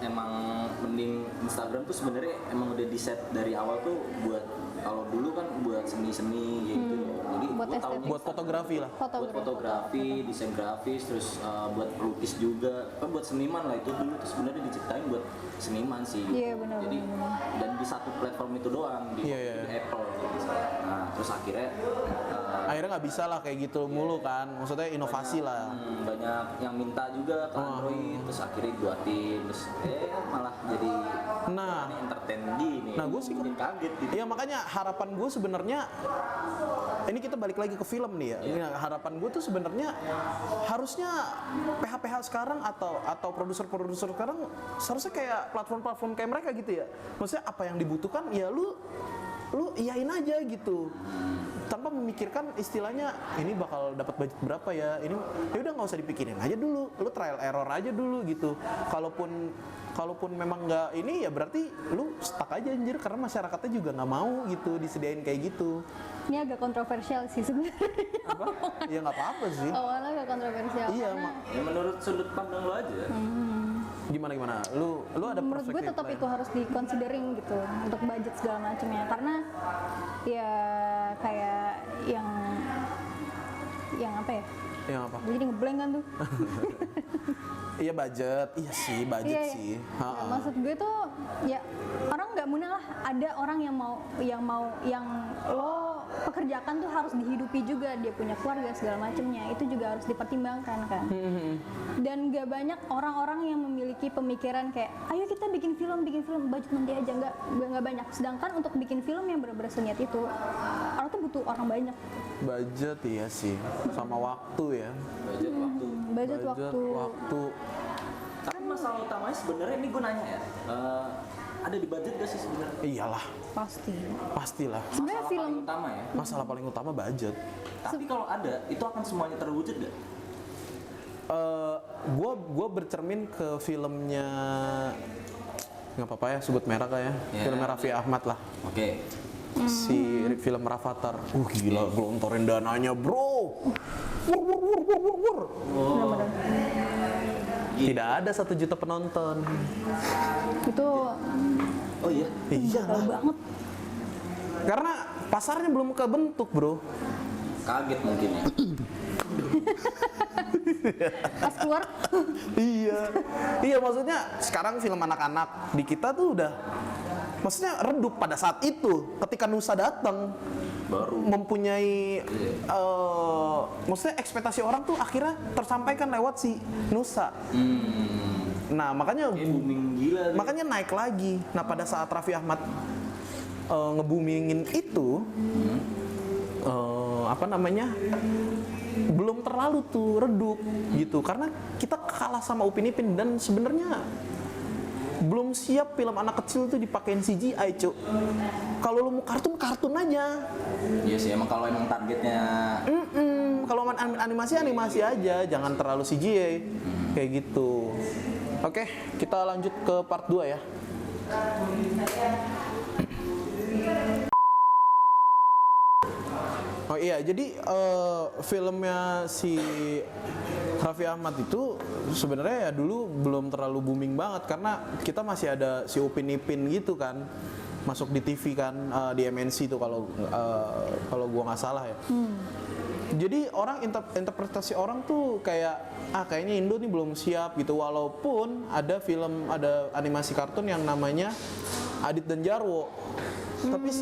emang mending Instagram tuh sebenarnya emang udah di set dari awal tuh buat kalau dulu kan buat seni-seni gitu. Jadi Buat gua taunya Buat fotografi lah. buat fotografi, desain grafis, terus buat pelukis juga, buat seniman lah itu dulu tuh sebenarnya diciptain buat seniman sih. Iya, benar, Jadi benar. dan di satu platform itu doang di, Iya, iya. di Apple. Nah terus akhirnya Akhirnya nggak bisa lah kayak gitu mulu kan. Maksudnya inovasi lah. banyak yang minta juga ke Android, terus akhirnya buatin, terus malah jadi Nah. ini entertain gini. Nah, gua sih bikin kaget gitu. Iya makanya harapan gue sebenarnya ini kita balik lagi ke film nih ya. Ini harapan gue tuh sebenarnya harusnya PH-PH sekarang atau produser-produser sekarang seharusnya kayak platform-platform kayak mereka gitu ya. Maksudnya apa yang dibutuhkan ya lu iyain aja gitu. Tanpa memikirkan istilahnya ini bakal dapat budget berapa ya. Ini ya udah nggak usah dipikirin aja dulu. Lu trial error aja dulu gitu. Kalaupun memang nggak ini ya berarti lu stuck aja anjir karena masyarakatnya juga nggak mau gitu disediain kayak gitu. Ini agak kontroversial sih sebenarnya. Apa? Ya nggak apa-apa sih. Awalnya agak kontroversial. Iya, karena Ya menurut sudut pandang lo aja. Gimana? Lu ada menurut gue perspektif tetap lain? itu harus di considering gitu untuk budget segala macamnya karena ya kayak yang apa ya? Yang apa? Gue jadi ngeblank kan tuh. Iya budget. Iya sih budget Iya, sih. iya. Ha-ha. Maksud gue tuh ya orang nggak munah lah ada orang yang lo pekerjakan tuh harus dihidupi juga, dia punya keluarga segala macamnya, itu juga harus dipertimbangkan kan. Dan nggak banyak orang-orang yang memiliki pemikiran kayak ayo kita bikin film budget nanti aja, nggak banyak. Sedangkan untuk bikin film yang benar-benar seniat itu orang tuh butuh orang banyak. Budget iya sih. Sama waktu ya. Budget waktu. Budget waktu. Tapi masalah utamanya sebenarnya ini gue nanya ya. Ada di budget gak sih sebenarnya? Iyalah, Pasti. pastilah. Sebenarnya Masalah film paling utama ya. Masalah paling utama budget. Tapi kalau ada, itu akan semuanya terwujud gak? Gua bercermin ke filmnya nggak apa-apa ya sebut merek lah ya. Ya. Filmnya Raffi Ahmad lah. Oke. Si film Rafathar. Gila gelontorin dananya, bro. Wur. Tidak ada 1 juta penonton. itu Oh iya. Iya gagal banget. Karena pasarnya belum kebentuk, bro. Kaget mungkin ya. Pas keluar Iya maksudnya sekarang film anak-anak di kita tuh udah maksudnya redup pada saat itu ketika Nusa datang Baru. mempunyai maksudnya ekspektasi orang tuh akhirnya tersampaikan lewat si Nusa. Nah makanya Kayak booming gila. tuh. makanya naik lagi. Nah pada saat Raffi Ahmad nge-boomingin itu apa namanya belum terlalu tuh redup gitu karena kita kalah sama Upin Ipin dan sebenarnya belum siap film anak kecil tuh dipakein CGI, cuk. Kalau lu mau kartun aja. Iya sih, emang kalau emang targetnya Kalau animasi aja, jangan terlalu CGI kayak gitu. Oke, kita lanjut ke part 2 ya. Oh iya, jadi filmnya si Raffi Ahmad itu sebenarnya ya dulu belum terlalu booming banget karena kita masih ada si Upin Ipin gitu kan masuk di TV kan di MNC itu kalau gua nggak salah ya. Jadi orang interpretasi orang tuh kayak kayaknya Indo nih belum siap gitu walaupun ada animasi kartun yang namanya Adit dan Jarwo. Tapi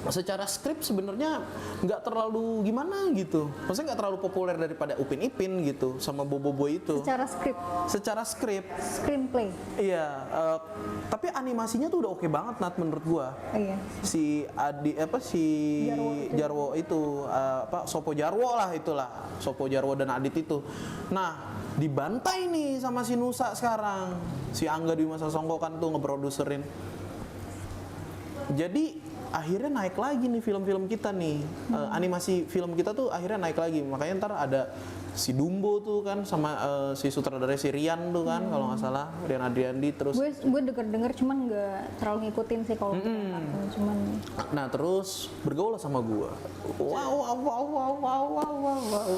secara skrip sebenarnya nggak terlalu gimana gitu. Maksudnya nggak terlalu populer daripada Upin Ipin gitu sama Bobo itu. Secara skrip. Screenplay. Iya. Tapi animasinya tuh udah oke banget Nat menurut gua. Iya. Si Jarwo itu Sopo Jarwo lah itulah. Sopo Jarwo dan Adit itu. Nah, dibantai nih sama si Nusa sekarang. Si Angga Dwi Masa Songko kan tuh ngeproduserin. Jadi akhirnya naik lagi nih film-film kita nih. Animasi film kita tuh akhirnya naik lagi. Makanya ntar ada si Dumbo tuh kan sama si sutradara si Rian tuh kan kalau nggak salah, Rian Adriandi. Terus gue denger cuman nggak terlalu ngikutin sih kalau kartun, cuman nah terus bergaul lah sama gua. Wow.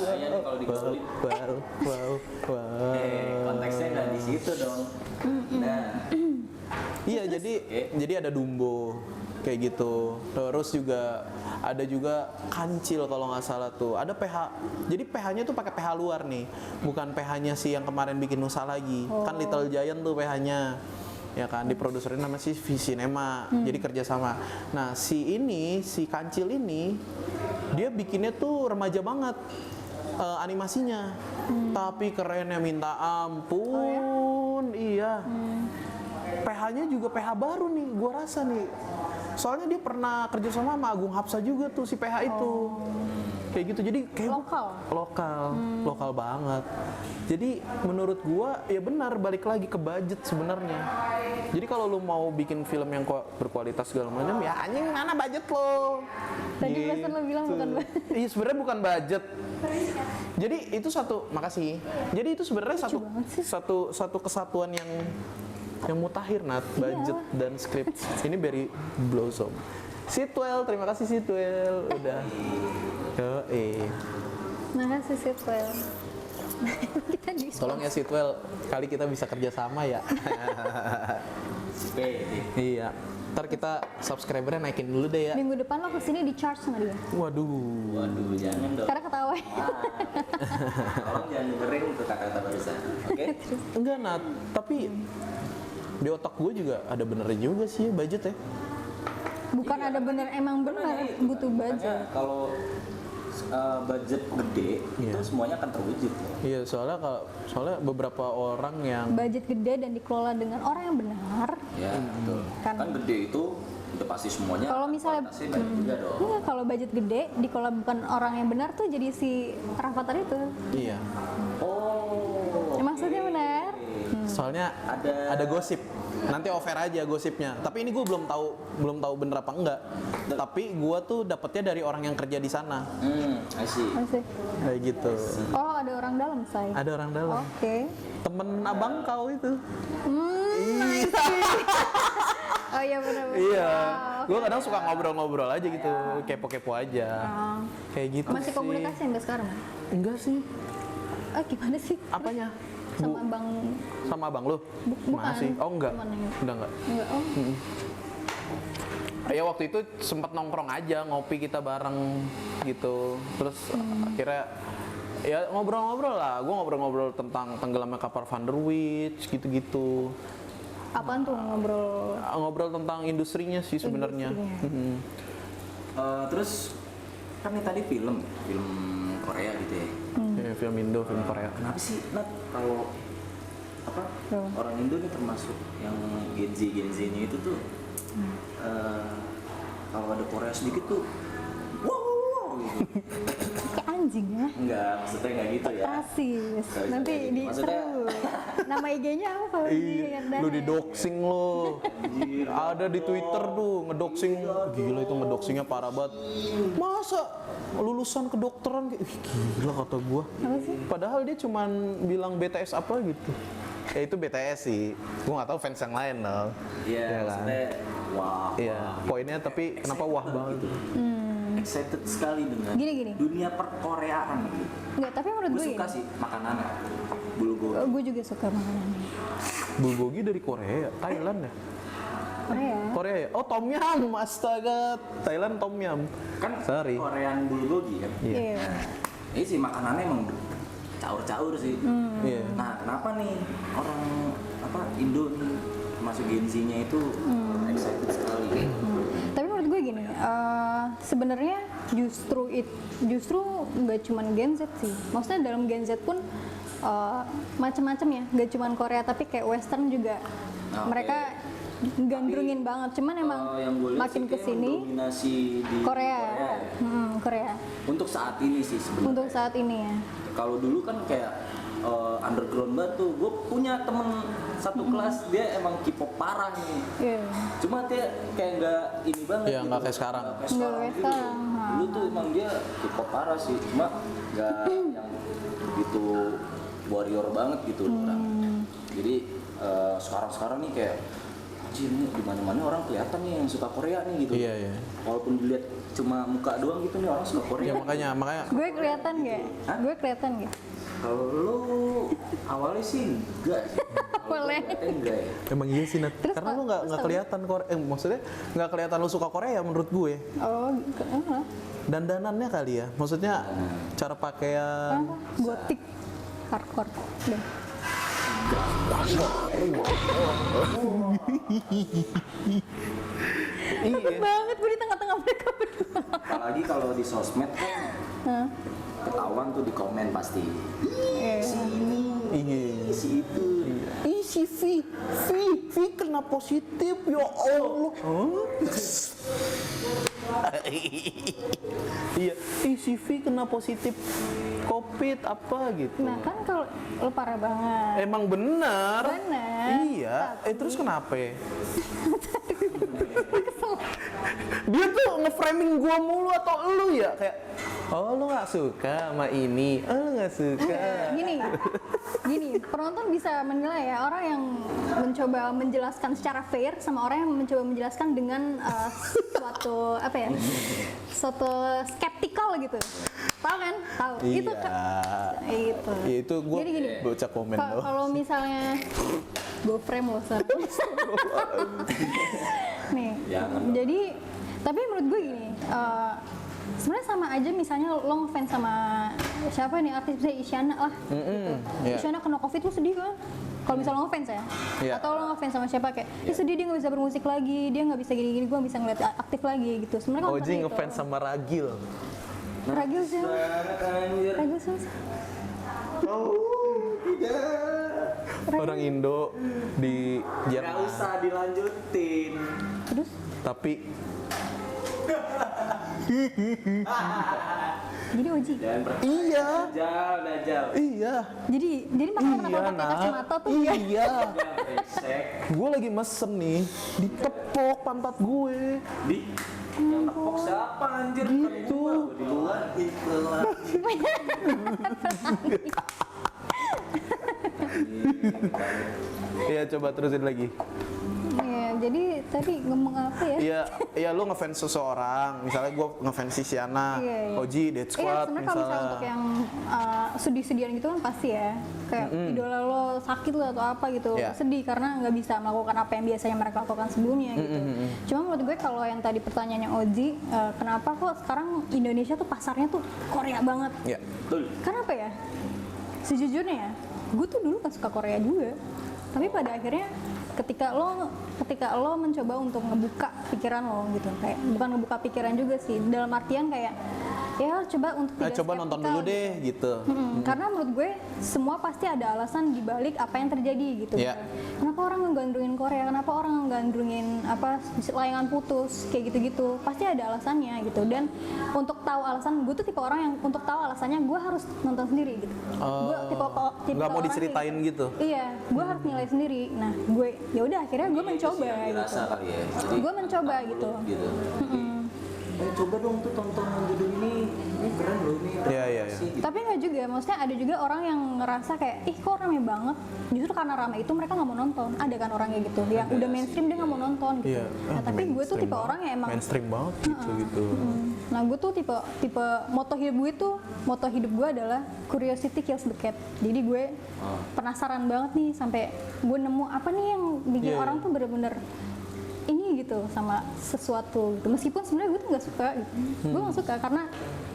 Kayaknya nih kalau dikulik. Wow. Konteksnya nggak di situ dong. Nah, Iya, jadi ada Dumbo kayak gitu. Terus juga ada juga Kancil kalau nggak salah tuh. Ada PH. Jadi PH-nya tuh pakai PH luar nih. Bukan PH-nya si yang kemarin bikin Nusa lagi. Kan Little Giant tuh PH-nya. Ya kan, diproduserin nama si V-Cinema. Jadi kerjasama. Nah, si Kancil ini dia bikinnya tuh remaja banget. Animasinya. Tapi kerennya minta ampun. Iya. PH-nya juga PH baru nih, gua rasa nih. Soalnya dia pernah kerja sama Agung Hapsa juga tuh si PH itu. Kayak gitu. Jadi kayak lokal banget. Jadi menurut gua ya benar, balik lagi ke budget sebenarnya. Jadi kalau lu mau bikin film yang berkualitas segala macam, ya anjing mana budget lo? tadi perasaan lo bilang bukan budget. Iya, sebenarnya bukan budget. Jadi itu makasih. Jadi itu sebenarnya satu kesatuan yang mutakhir, Nat, budget dan skrip. Ini Berry Blossom. Sitwell, terima kasih Sitwell udah. Makasih Sitwell. Kita di Tolong ya Sitwell, kali kita bisa kerja sama ya. Iya. Ntar kita subscribernya naikin dulu deh ya. minggu depan lo kesini di charge sama dia. Waduh. jangan dong. Karena ketawa. Tolong jangan dengerin untuk kata-kata barusan. Oke? Enggak, Nat, tapi di otak gue juga ada benernya juga sih ya, budget ya. Bukan ada bener, emang bener butuh budget. Makanya kalau budget gede Iya. itu semuanya akan terwujud. Iya, soalnya beberapa orang yang Budget gede dan dikelola dengan orang yang benar. Ya, betul. Kan. Kan gede itu udah pasti semuanya. Kalau misalnya kualitasnya baik juga dong. iya, kalau budget gede dikelola bukan orang yang benar tuh jadi si Rafathar itu. iya. Oh. Ya, maksudnya benar. Soalnya ada gosip. Nanti offer aja gosipnya. Tapi ini gue belum tahu bener apa enggak. Tapi gue tuh dapetnya dari orang yang kerja di sana. I see. Masih. Kayak gitu. Oh, ada orang dalam, say. Ada orang dalam. Oke. Temen abang kau itu. I see. Oh iya benar. Iya. Wow, Gue kadang suka ngobrol-ngobrol aja gitu, kepo-kepo aja. Kayak gitu. Masih sih. komunikasi sampai sekarang? Enggak sih. Gimana sih? Apanya? Sama Bang Sama abang lu? bukan. Masih? Oh enggak. Teman yang- Udah enggak. Enggak. Oh. Ya waktu itu sempat nongkrong aja, ngopi kita bareng gitu. Terus akhirnya ya ngobrol-ngobrol lah. Gue ngobrol-ngobrol tentang tenggelamnya kapal Van der Witch gitu-gitu. Apaan tuh ngobrol? Ngobrol tentang industrinya sih sebenarnya. Terus kan ini tadi film Korea gitu ya. Ya, film Indo, film Korea. Kenapa sih Nat kalau orang Indo nih termasuk yang Gen Z-nya itu tuh kalau ada Korea sedikit tuh wow gitu. Kayak anjing ya. Enggak, maksudnya enggak gitu ya. Rasis. Sorry, Nanti sorry. di Maksudnya- seru. Nama IG-nya apa kalau di Lu di doxing lo. Ada di Twitter tuh ngedoxing. Gila itu ngedoxingnya parah banget. Masa lulusan kedokteran kayak gila kata gua. Apa sih? Padahal dia cuman bilang BTS apa gitu. Ya itu BTS sih. Gua nggak tahu fans yang lain loh. Iya, Iya kan? maksudnya wah. Iya, poinnya tapi kenapa wah banget? Gitu. Excited sekali dengan Gini. dunia perkoreaan gitu. Enggak, tapi menurut Gue gue suka gini. sih makanannya. Bulgogi. Gue juga suka makanannya. Bulgogi dari Korea, Thailand ya? Korea. Korea ya? Oh Tom Yum, astaga. Thailand Tom Yum. Kan Sorry. Korean bulgogi kan. Iya. Iya. Ini sih makanannya emang caur-caur sih. Iya. Nah, kenapa nih orang Indo nih masuk Gen Z-nya itu excited sekali? Tapi menurut gue gini, sebenarnya justru nggak cuman Gen Z sih. Maksudnya dalam Gen Z pun macam-macam ya, nggak cuman Korea tapi kayak Western juga. Oke. Mereka gandrungin banget. Cuman emang Yang gue lihat makin sih kayak kesini mendominasi di Korea. ya. Korea. Untuk saat ini sih sebenarnya. Untuk saat ini ya. Kalau dulu kan kayak underground banget tuh, gue punya punya temen satu kelas dia emang K-pop parah nih. Iya. Cuma dia kayak nggak ini banget. Iya, nggak kayak sekarang. Nggak kayak Nggak sekarang kayak gitu. sekarang, Dulu tuh emang dia K-pop parah sih, cuma nggak yang begitu warrior banget gitu loh orang. Jadi sekarang nih kayak anjir nih di mana-mana orang kelihatan nih yang suka Korea nih gitu. Iya, iya. Walaupun dilihat cuma muka doang gitu nih orang suka Korea. Ya makanya Gue kelihatan nggak? Hah? Gue kelihatan nggak? Kalau lu awalnya sih enggak sih. Boleh. Enggak ya. Emang iya sih Nat. Terus Karena lu terus nggak apa? kelihatan Korea. Maksudnya nggak kelihatan lu suka Korea menurut gue. Oh, Dandanannya kali ya. Maksudnya cara pakaian. apa? Gotik, hardcore. Udah. Takut banget gue di tengah-tengah mereka berdua. Apalagi kalau di sosmed kan Hah? ketahuan tuh di komen pasti. Iya. Si ini, Iya. si itu. Ih si V kena positif ya Allah. Iya, ih si V kena positif COVID apa gitu. Nah kan kalau lo parah banget. Emang benar. Benar. Iya. Tapi- Terus kenapa? Dia tuh nge-framing gua mulu atau lu ya kayak oh lu nggak suka sama ini, oh lu nggak suka. Gini, penonton bisa menilai ya orang yang mencoba menjelaskan secara fair sama orang yang mencoba menjelaskan dengan suatu apa ya, suatu skeptikal gitu. Tahu kan? Tahu. Iya. Itu itu. Ya itu gua Jadi gini, baca komen doang. Kalau misalnya gue frame lo Sar. Nih. Jangan. Jadi tapi menurut gue gini, sebenarnya sama aja misalnya lo ngefans sama siapa nih artis misalnya Isyana lah. Gitu. iya. Isyana kena Covid lo sedih kan? Kalau misalnya lo ngefans ya, Iya. atau lo ngefans sama siapa kayak, dia sedih dia nggak bisa bermusik lagi, dia nggak bisa gini-gini, gue bisa ngeliat aktif lagi gitu. Sebenarnya kan Oji seperti ngefans itu. sama Ragil. Ragil sih, Banget anjir. Ragil sih. Orang Indo di Gak Jerman. usah dilanjutin. Terus Tapi jadi Oji. Jangan iya, Dajjal. iya. Jadi makanya kenapa lo pakai Nak. kacamata tuh? Iya. Jangan brengsek. Gue lagi mesen nih, ditepok pantat gue. Di yang tepok siapa anjir? Bukan Gitu. gua di luar itu lagi. Iya, coba terusin lagi. Iya, jadi tadi ngomong apa ya? Iya, iya lu ngefans seseorang. Misalnya gue ngefans si Siana, Iya, iya. Oji, Dead Iya, Squad sebenarnya kalau misalnya untuk yang sedih-sedihan gitu kan pasti ya, kayak idola lo sakit lo atau apa gitu, Iya. sedih karena nggak bisa melakukan apa yang biasanya mereka lakukan sebelumnya gitu. Cuma menurut gue kalau yang tadi pertanyaannya Oji, kenapa kok sekarang Indonesia tuh pasarnya tuh Korea banget? Iya. Betul. Kenapa ya? Sejujurnya ya, gue tuh dulu gak suka Korea juga. Tapi pada akhirnya ketika lo mencoba untuk ngebuka pikiran lo gitu, kayak bukan ngebuka pikiran juga sih, dalam artian kayak ya coba untuk tidak Coba nonton skeptikal dulu deh gitu. Karena menurut gue semua pasti ada alasan di balik apa yang terjadi gitu. Iya. Kenapa orang ngegandrungin Korea? Kenapa orang ngegandrungin apa layangan putus kayak gitu-gitu? Pasti ada alasannya gitu. Dan untuk tahu alasan, gue tuh tipe orang yang untuk tahu alasannya gue harus nonton sendiri gitu. Gue tipe Nggak mau orang diceritain kayak gitu. Iya, gue harus nilai sendiri. Nah, gue ya udah akhirnya gue mencoba Yang gitu. dirasa kali ya. Jadi Gue mencoba gitu. gitu. Coba dong tuh tonton judul ini keren loh ini. Iya, iya, iya. Gitu. Tapi nggak juga, maksudnya ada juga orang yang ngerasa kayak, ih kok rame banget. Justru karena rame itu mereka nggak mau nonton. Ada kan orang kayak gitu, yang udah mainstream dia nggak mau nonton gitu. Iya. Nah, tapi gue tuh tipe orang yang emang, mainstream banget gitu. nah gue tuh tipe moto hidup gue adalah curiosity kills the cat. Jadi gue penasaran banget nih sampai gue nemu apa nih yang bikin Iya, orang iya. tuh bener-bener ini gitu sama sesuatu gitu. Meskipun sebenarnya gue tuh nggak suka gitu. Gue nggak suka karena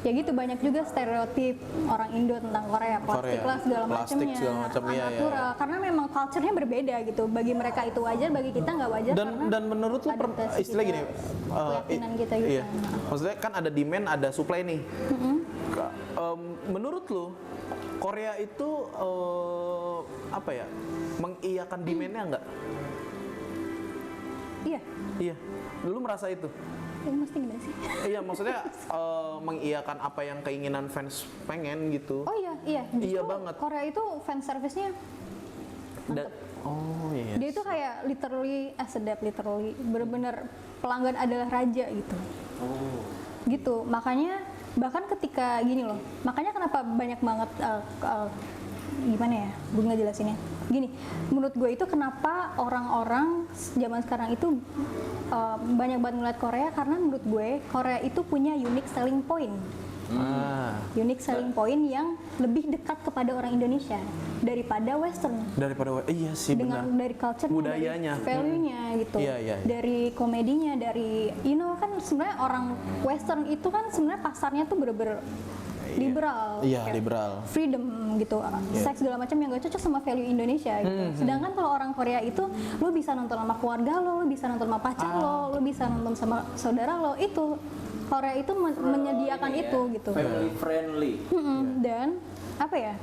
ya gitu banyak juga stereotip orang Indo tentang Korea, plastik Korea. lah segala Plastik macamnya, segala macam, iya, iya. natural. Karena memang culture-nya berbeda gitu. Bagi mereka itu wajar, bagi kita nggak wajar. karena Dan menurut lu adaptasi istilah kita, gini, keyakinan kita gitu. iya. Maksudnya kan ada demand, ada supply nih. Menurut lu Korea itu apa ya? Mengiyakan demand-nya enggak? Iya, Iya. Lu merasa itu? ya, mesti gimana sih? Iya, maksudnya mengiyakan apa yang keinginan fans pengen gitu. Oh iya, iya. Iya Justru banget. Korea itu fan service-nya mantep. Oh iya. Dia itu kayak literally sedap, literally bener-bener pelanggan adalah raja gitu. Oh. Gitu, makanya bahkan ketika gini loh, makanya kenapa banyak banget gimana ya, gue nggak jelasinnya. Gini, menurut gue itu kenapa orang-orang zaman sekarang itu banyak banget ngeliat Korea, karena menurut gue Korea itu punya unique selling point. Unique selling point yang lebih dekat kepada orang Indonesia daripada Western. Iya sih Dengan benar. dari culture, Budayanya. dari value-nya gitu, Iya. dari komedinya, dari kan sebenarnya orang Western itu kan sebenarnya pasarnya tuh bener-bener liberal, Iya, kayak liberal. freedom gitu, seks segala macam yang gak cocok sama value Indonesia gitu. Sedangkan kalau orang Korea itu, lo bisa nonton sama keluarga lo bisa nonton sama pacar lo bisa nonton sama saudara lo. Itu Korea itu menyediakan itu gitu. Family friendly. Dan apa ya?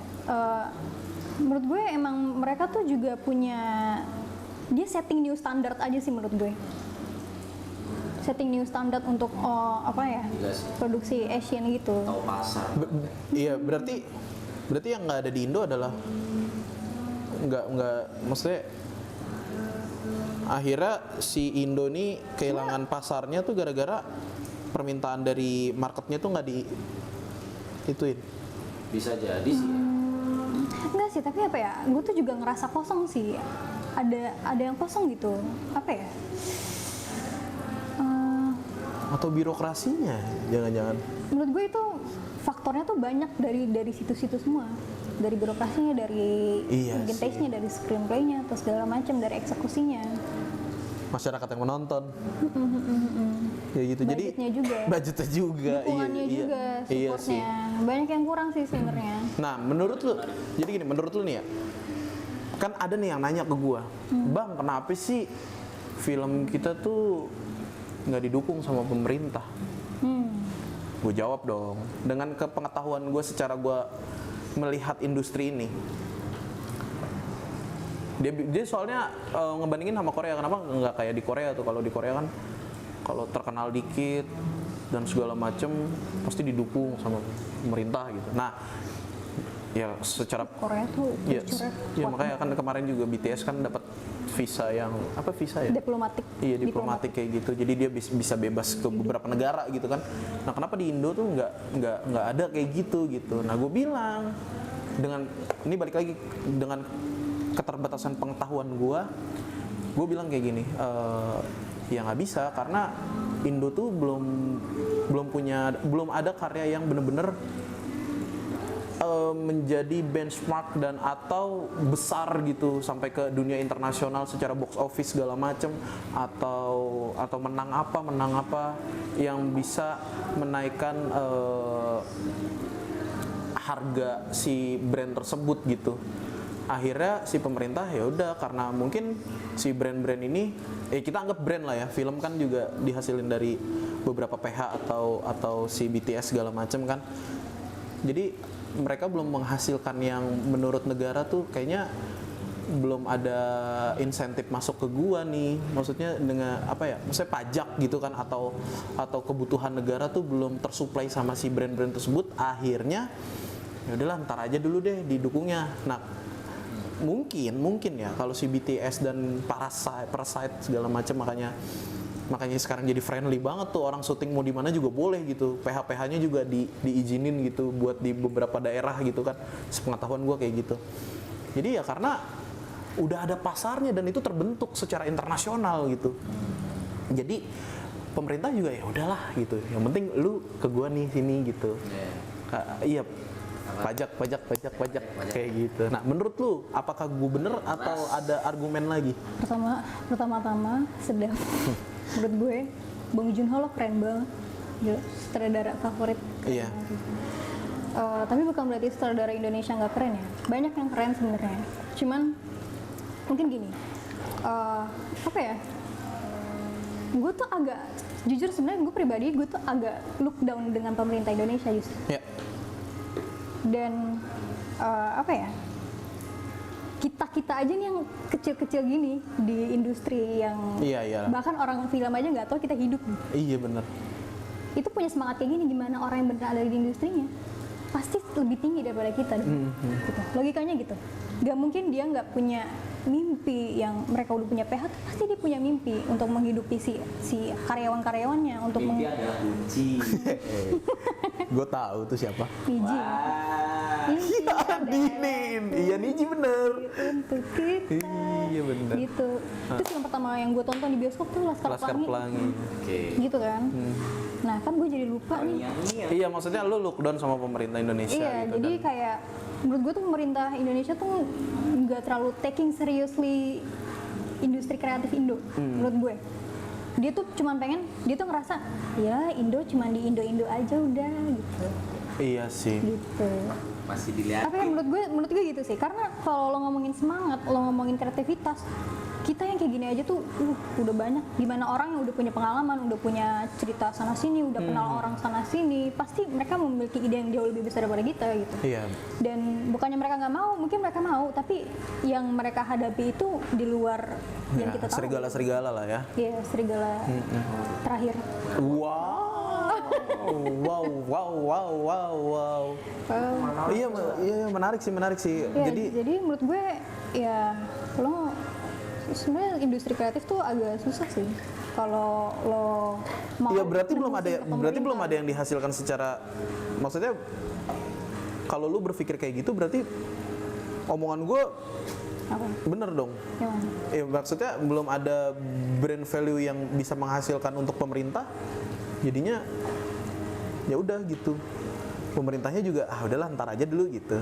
Menurut gue emang mereka tuh juga punya, dia setting new standard aja sih menurut gue. Setting new standard untuk produksi Asian gitu. Tahu pasar. Iya, berarti yang nggak ada di Indo adalah nggak maksudnya akhirnya si Indo nih kehilangan pasarnya tuh gara-gara permintaan dari marketnya tuh nggak ituin. Bisa jadi sih. Enggak sih, tapi apa ya? Gue tuh juga ngerasa kosong sih. Ada yang kosong gitu. Apa ya? Atau birokrasinya, jangan-jangan. Menurut gue itu faktornya tuh banyak dari situ-situ semua. Dari birokrasinya, dari mungkin taste-nya, dari screenplay-nya, atau segala macam, dari eksekusinya. Masyarakat yang menonton. Ya gitu. Budgetnya juga. Budgetnya juga. Dukungannya juga, Iya sih. supportnya. Banyak yang kurang sih sebenarnya. Nah, menurut lu, jadi gini, menurut lu nih ya, kan ada nih yang nanya ke gua, Bang, kenapa sih film kita tuh nggak didukung sama pemerintah? Gue jawab dong, dengan kepengetahuan gue secara gue melihat industri ini. Dia soalnya ngebandingin sama Korea, kenapa nggak kayak di Korea tuh? Kalau di Korea kan, kalau terkenal dikit dan segala macem pasti didukung sama pemerintah gitu. Nah, ya secara Korea tuh ya, culture-nya kuat makanya kan kemarin juga BTS kan dapat visa yang visa ya? diplomatik. Iya, diplomatik kayak gitu. Jadi dia bisa bebas ke beberapa negara gitu kan. Nah, kenapa di Indo tuh nggak ada kayak gitu. Nah, gue bilang dengan ini balik lagi dengan keterbatasan pengetahuan gue bilang kayak gini, ya nggak bisa karena Indo tuh belum ada karya yang bener-bener menjadi benchmark dan atau besar gitu sampai ke dunia internasional secara box office segala macem, atau menang apa yang bisa menaikkan harga si brand tersebut gitu. Akhirnya si pemerintah ya udah, karena mungkin si brand-brand ini kita anggap brand lah ya, film kan juga dihasilin dari beberapa PH atau si BTS segala macem kan. Jadi mereka belum menghasilkan yang menurut negara tuh kayaknya belum ada insentif masuk ke gua nih, maksudnya dengan maksudnya pajak gitu kan, atau kebutuhan negara tuh belum tersuplai sama si brand-brand tersebut. Akhirnya ya udahlah, ntar aja dulu deh didukungnya. Nah, mungkin ya kalau si BTS dan Parasite segala macam, makanya sekarang jadi friendly banget tuh, orang syuting mau di mana juga boleh gitu, PH-PH-nya juga diizinin gitu buat di beberapa daerah gitu kan, sepengetahuan gue kayak gitu. Jadi ya karena udah ada pasarnya dan itu terbentuk secara internasional gitu. Jadi pemerintah juga ya udahlah gitu, yang penting lu ke gua nih sini gitu. Iya, pajak kayak gitu. Nah, menurut lu apakah gue bener atau ada argumen lagi? Pertama-tama sedap. Menurut gue Bong Joon-ho lo keren banget, gila, sutradara favorit. Iya. Tapi bukan berarti sutradara Indonesia nggak keren ya, banyak yang keren sebenarnya. Cuman mungkin gini, gue tuh agak jujur sebenarnya, gue pribadi gue tuh agak look down dengan pemerintah Indonesia justru. Ya. Dan kita aja nih yang kecil-kecil gini di industri yang bahkan orang film aja nggak tahu kita hidup. Iya benar. Itu punya semangat kayak gini, gimana orang yang benar ada di industrinya pasti lebih tinggi daripada kita. Gitu. Logikanya gitu. Gak mungkin dia nggak punya mimpi yang mereka udah punya PH tuh pasti dia punya mimpi untuk menghidupi si karyawan-karyawannya untuk Mimpi adalah kunci. Gue tahu tuh siapa. Niji. Niji Dinin. Iya Niji bener. untuk kita. Iya bener. Gitu. Itu film pertama yang gue tonton di bioskop tuh Laskar Laskar Pelangi. Pelangi. Oke. Gitu kan. Nah kan gue jadi lupa nih. Iya maksudnya lu look down sama pemerintah Indonesia Iya, gitu. jadi Dan kayak menurut gue tuh pemerintah Indonesia tuh nggak terlalu taking seriously industri kreatif Indo, menurut gue. Dia tuh cuman pengen, dia tuh ngerasa ya Indo cuman di Indo-Indo aja udah gitu. iya sih. Gitu. Masih dilihat. Tapi menurut gue gitu sih, karena kalau lo ngomongin semangat, lo ngomongin kreativitas, kita yang kayak gini aja tuh udah banyak. Gimana orang yang udah punya pengalaman, udah punya cerita sana sini, udah kenal orang sana sini, pasti mereka memiliki ide yang jauh lebih besar daripada kita gitu. Iya. Dan bukannya mereka nggak mau, mungkin mereka mau, tapi yang mereka hadapi itu di luar yang Ya, kita tahu. serigala-serigala lah ya. Iya, serigala terakhir. Wow. Wow, wow, wow, wow, wow. Iya, iya menarik sih. Ya, Jadi jadi menurut gue ya lo sebenarnya industri kreatif tuh agak susah sih kalau lo mau. iya berarti belum ada nemuin ke berarti belum pemerintah. ada yang dihasilkan secara maksudnya kalau lu berpikir kayak gitu berarti omongan gue Apa? bener dong. Yang mana? Maksudnya belum ada brand value yang bisa menghasilkan untuk pemerintah. Jadinya ya udah gitu. Pemerintahnya juga udahlah ntar aja dulu gitu.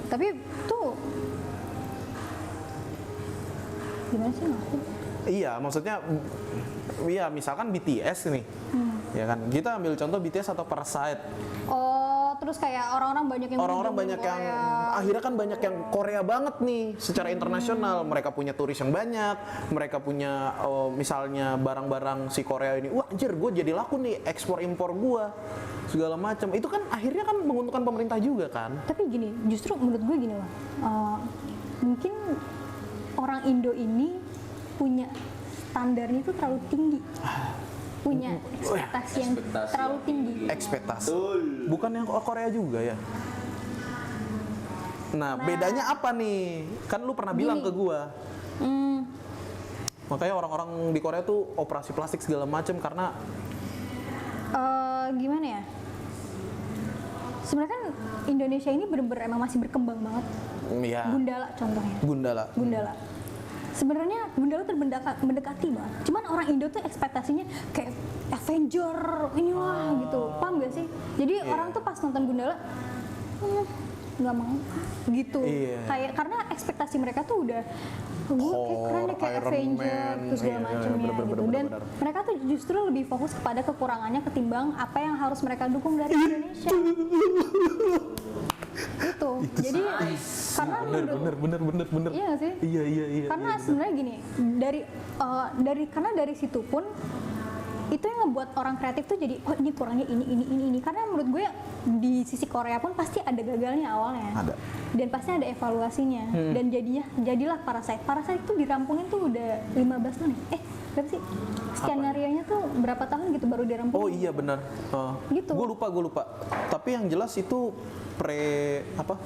Tapi tuh gimana sih maksudnya? Iya, maksudnya iya misalkan BTS nih. Ya kan, kita ambil contoh BTS atau Parasite. Oh, terus kayak orang-orang banyak yang Orang-orang ngundang banyak yang Korea. akhirnya kan banyak yang Korea banget nih secara internasional. Mereka punya turis yang banyak, mereka punya misalnya barang-barang si Korea ini. Wah, anjir, gue jadi laku nih ekspor impor gua segala macam. Itu kan akhirnya kan menguntungkan pemerintah juga kan. Tapi gini, justru menurut gue gini loh. Mungkin orang Indo ini punya standarnya itu terlalu tinggi. Punya ekspektasi yang Ekspektasi terlalu yang tinggi. Ekspektasi. Bukan yang Korea juga ya. Nah, bedanya apa nih? Kan lu pernah bilang Gini. ke gua. Hmm, Makanya orang-orang di Korea tuh operasi plastik segala macam karena gimana ya? Sebenarnya kan Indonesia ini bener-bener emang masih berkembang banget. ya Gundala contohnya. Gundala. Gundala. Sebenarnya Gundala tuh mendekati banget. Cuman orang Indo tuh ekspektasinya kayak Avenger inilah gitu. Paham gak sih? Jadi orang tuh pas nonton Gundala nggak mau gitu. Iya. Kayak karena ekspektasi mereka tuh udah gue kayak keren deh kayak Iron Avenger Man. terus segala Iya, macamnya bener, gitu. bener, Dan bener. mereka tuh justru lebih fokus kepada kekurangannya ketimbang apa yang harus mereka dukung dari Indonesia. Itu. Jadi karena Bener. iya nggak sih? Iya. Karena sebenarnya gini, karena dari situ pun itu yang ngebuat orang kreatif tuh jadi oh ini kurangnya ini. Karena menurut gue di sisi Korea pun pasti ada gagalnya awalnya. Ada. Dan pasti ada evaluasinya. Dan jadilah Parasite. Parasite itu dirampungin tuh udah 15 tahun ya? Berapa sih? Skenario-nya tuh berapa tahun gitu baru dirampungin? Oh iya benar. Gitu. Gue lupa. Tapi yang jelas itu pre apa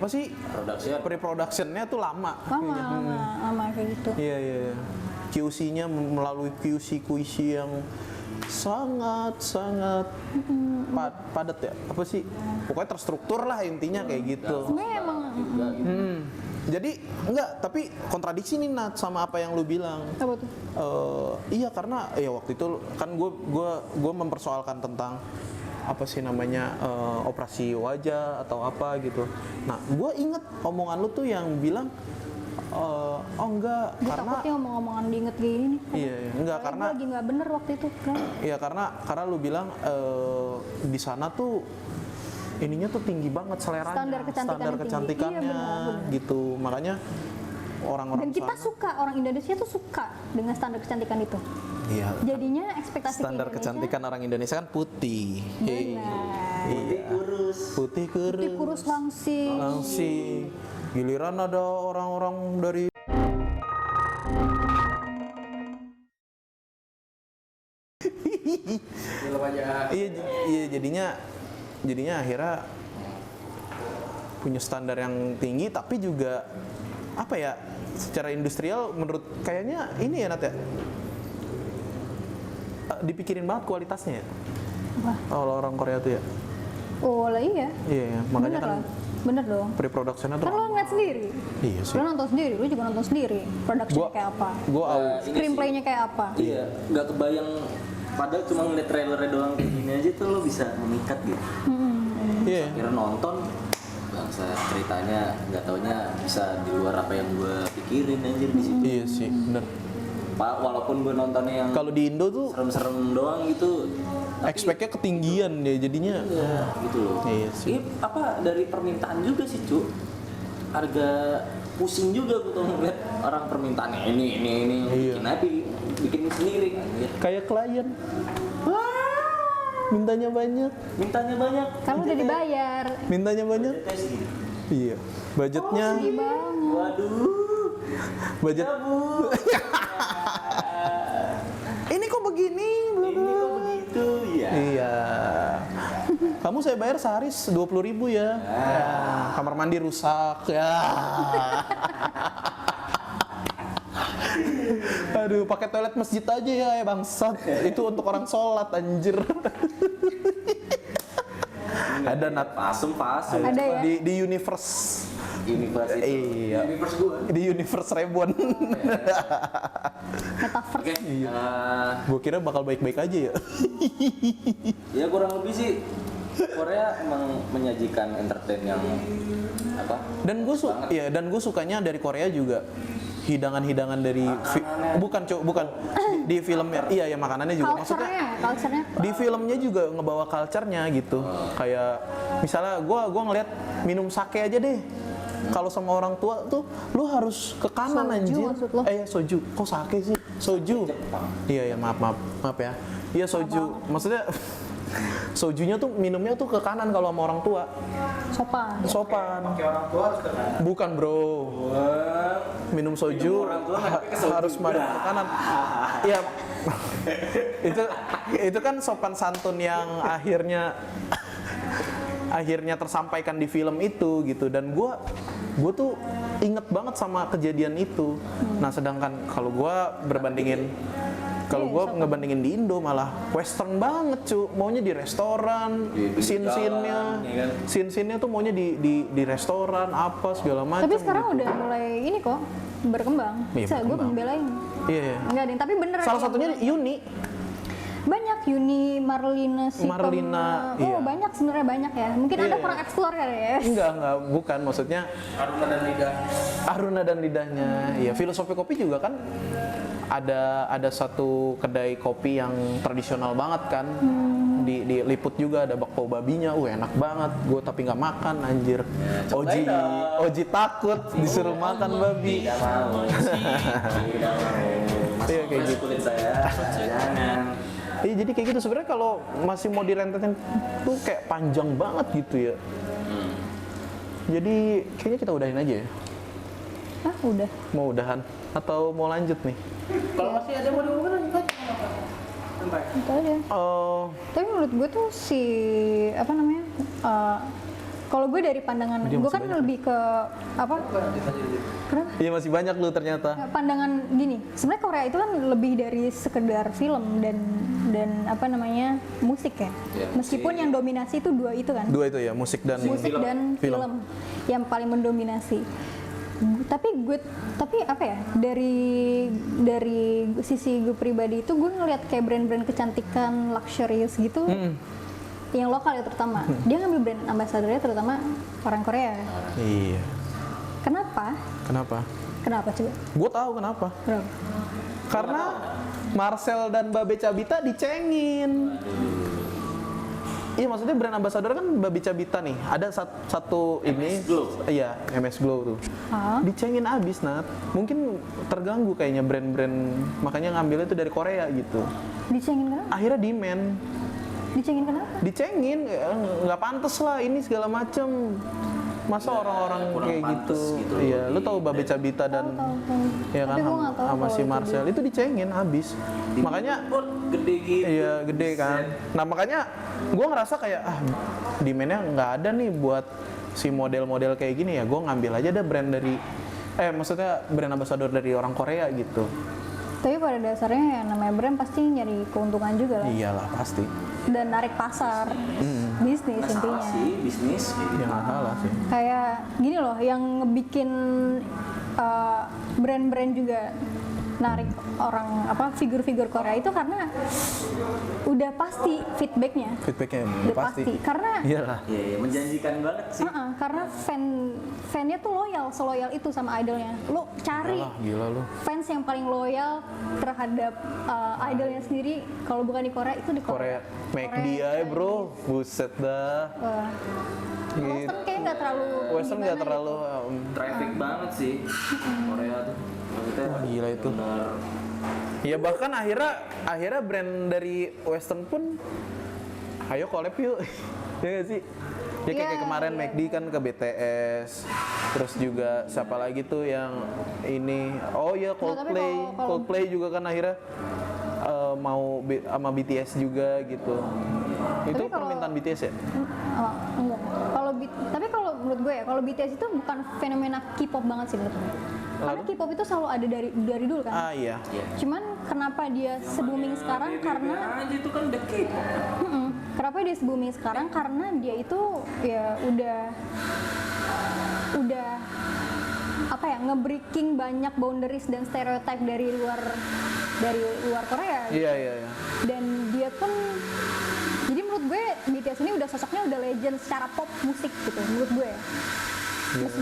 sih? Production. Pre-productionnya tuh lama. Lama kayak gitu. Iya. QC-nya melalui QC yang sangat padat ya. Apa sih? Pokoknya terstruktur lah intinya kayak gitu. Sebenarnya emang Jadi enggak, tapi kontradiksi nih Nat sama apa yang lu bilang. apa tuh? Iya karena ya waktu itu kan gue mempersoalkan tentang apa sih namanya operasi wajah atau apa gitu. Nah gue inget omongan lu tuh yang bilang oh enggak Gue karena takutnya omong-omongan diinget gini nih. iya enggak Soalnya karena gue lagi nggak bener waktu itu kan. iya karena lu bilang di sana tuh ininya tuh tinggi banget seleranya, Standar kecantikannya tinggi. kecantikannya Iya, benar. gitu. Makanya orang-orang Dan kita sana- suka, orang Indonesia tuh suka dengan standar kecantikan itu. iya. Jadinya ekspektasi ke Standar Indonesia, kecantikan orang Indonesia kan putih. benar. Iya. Putih Putih kurus langsing. langsing. Giliran ada orang-orang dari Film aja. iya jadinya jadinya akhirnya punya standar yang tinggi, tapi juga apa ya, secara industrial menurut kayaknya ini ya Nat ya, dipikirin banget kualitasnya ya. Wah. Kalau orang Korea tuh ya. Oh lah iya. Iya, makanya Bener kan lah. Bener dong. pre-productionnya tuh. Kan lo ngeliat sendiri. Iya sih. Lo nonton sendiri, lo juga nonton sendiri. Production kayak apa? Gue Screenplaynya kayak apa? Iya, nggak kebayang. Padahal cuma ngeliat trailernya doang kayak gini aja tuh lo bisa memikat gitu. Iya. Kira nonton, bangsa ceritanya nggak taunya bisa di luar apa yang gue pikirin anjir di situ. Iya sih, bener. Walaupun gue nontonnya yang Kalau di Indo tuh serem-serem doang gitu, expect-nya ketinggian ya jadinya. iya gitu loh. Iya sih. Ini apa dari permintaan juga sih cu, harga pusing juga gue tuh ngeliat orang permintaannya ini Iya. bikin apa, bikin sendiri anjir. Kayak klien. Mintanya banyak. Mintanya banyak. Kalau udah dibayar. Mintanya banyak. Budgetnya segitu. Iya. Budgetnya. Sedih banget. Waduh. Budget. Ya bu. Ini kok begini? Ini kok begitu ya. Iya. Kamu saya bayar sehari 20.000 ya. Ya. Kamar mandi rusak ya. Aduh, pakai toilet masjid aja ya bangsat. Itu untuk orang sholat anjir. Ada Nat. Pasum. Ada ya? Di universe. Universe itu. Iya. Universe gua. Di universe Reborn. Metaverse. Oke. Gue kira bakal baik-baik aja ya. Ya kurang lebih sih Korea emang menyajikan entertain yang apa? Dan gue sukanya dari Korea juga hidangan-hidangan dari bukan di filmnya. Iya ya, makanannya juga maksudnya. Culture-nya. Di filmnya juga ngebawa culture-nya gitu. Kayak misalnya gua ngeliat minum sake aja deh. Kalau sama orang tua tuh lu harus ke kanan Soju anjir. maksud lo? Soju. Kok sake sih? Soju. Iya ya, maaf ya. Iya soju. Maksudnya sojunya tuh minumnya tuh ke kanan kalau sama orang tua. Sopan. Pakai orang tua harus ke kanan. Bukan, Bro. Minum soju harus madep ke kanan. Iya. itu kan sopan santun yang akhirnya tersampaikan di film itu gitu, dan gue tuh inget banget sama kejadian itu. Nah sedangkan kalau gue ngebandingin di Indo malah western banget cu, maunya di restoran, scene-nya tuh maunya di restoran apa segala macam. Tapi sekarang gitu. udah mulai ini kok berkembang. Iya, Bisa gue berkembang. membelain. Iya. Enggak deh, tapi bener. Salah yang satunya mulai. Yuni. Banyak Yuni, Marlina, Marlina, Oh iya. banyak sebenarnya banyak ya. Mungkin Iya. ada kurang explore kali ya. Enggak, bukan maksudnya Aruna dan lidahnya. Iya, filosofi kopi juga kan ada satu kedai kopi yang tradisional banget kan. Di Liput juga ada bakpao babinya. Enak banget. Gue tapi nggak makan anjir. Oji takut disuruh makan babi. Tidak mau. Iya kayak gitu. Kulit saya. Jangan. Iya jadi kayak gitu sebenarnya kalau masih mau direntetin tuh kayak panjang banget gitu ya. Jadi kayaknya kita udahin aja ya. Hah, udah. Mau udahan atau mau lanjut nih? Kalau masih ada mau diomongin lanjut aja. Santai. Itu aja. Tapi menurut gue tuh kalau gue dari pandangan Dia gue masih kan banyak lebih ke apa? Kenapa? Iya masih banyak lu ternyata. Pandangan gini, sebenarnya Korea itu kan lebih dari sekedar film dan musik ya. Ya, Meskipun yang dominasi itu dua itu kan. Dua itu ya, musik dan Dan Film. film yang paling mendominasi. Tapi apa ya, dari sisi gue pribadi itu gue ngeliat kayak brand-brand kecantikan luxurious gitu, yang lokal ya terutama, dia ngambil brand ambassadornya terutama orang Korea. Iya. Kenapa coba? Gue tahu kenapa. Kenapa? Karena Marcel dan Babe Cabita dicengin. Iya maksudnya brand ambassador kan Babe Cabita nih. Ada satu ini. Glow. Iya, MS Glow tuh. Hah? Dicengin abis Nat. Mungkin terganggu kayaknya brand-brand, makanya ngambilnya itu dari Korea gitu. Dicengin kenapa? Akhirnya demand. Dicengin kenapa? Dicengin, nggak pantas lah ini segala macem. Masa orang-orang kurang kayak gitu. pantes gitu. Iya, lu tahu Babe Cabita dan Tahu. ya kan Tapi gua nggak tahu sama kalau si itu Marcel itu dicengin habis. Makanya Billboard gede gitu. iya gede kan. Nah makanya gue ngerasa kayak demand-nya nggak ada nih buat si model-model kayak gini ya. Gue ngambil aja deh brand dari maksudnya brand ambassador dari orang Korea gitu. Tapi pada dasarnya ya namanya brand pasti nyari keuntungan juga lah. Iyalah pasti. Dan narik pasar, bisnis Nggak salah intinya. sih bisnis kayak gitu. Ya nggak salah sih. Kayak gini loh, yang ngebikin brand-brand juga narik orang figur-figur Korea itu karena udah pasti feedbacknya. Feedbacknya Udah pasti. Karena Iyalah. Iya, menjanjikan banget sih. karena fannya tuh loyal, seloyal itu sama idolnya. Lo cari Alah, gila lu. fans yang paling loyal terhadap idolnya sendiri. Kalau bukan di Korea itu di Korea. Korea. McD aja bro. Buset dah. Wah. Western kayaknya nggak terlalu. Western nggak gimana terlalu Traffic banget sih Korea tuh. Maksudnya Wah, gila itu. bener. ya bahkan akhirnya brand dari Western pun ayo collab yuk. Ya nggak sih? Ya kayak Iya, kemarin iya, McD kan ke BTS. Terus juga siapa lagi tuh yang ini oh ya tapi Coldplay. kalau- Coldplay juga kan akhirnya mau sama BTS juga gitu. Itu kalau- permintaan BTS ya? Enggak. Tapi kalau menurut gue ya, kalau BTS itu bukan fenomena K-pop banget sih menurut gue. Karena Lalu? K-pop itu selalu ada dari dulu kan. Ah iya. Cuman kenapa dia se-booming sekarang karena aja itu kan udah K-pop. Kenapa dia se-booming sekarang karena dia itu ya udah apa ya, nge-breaking banyak boundaries dan stereotype dari luar Korea. Iya iya iya. Dan dia pun jadi menurut gue BTS ini udah sosoknya udah legend secara pop musik gitu menurut gue ya. Terus,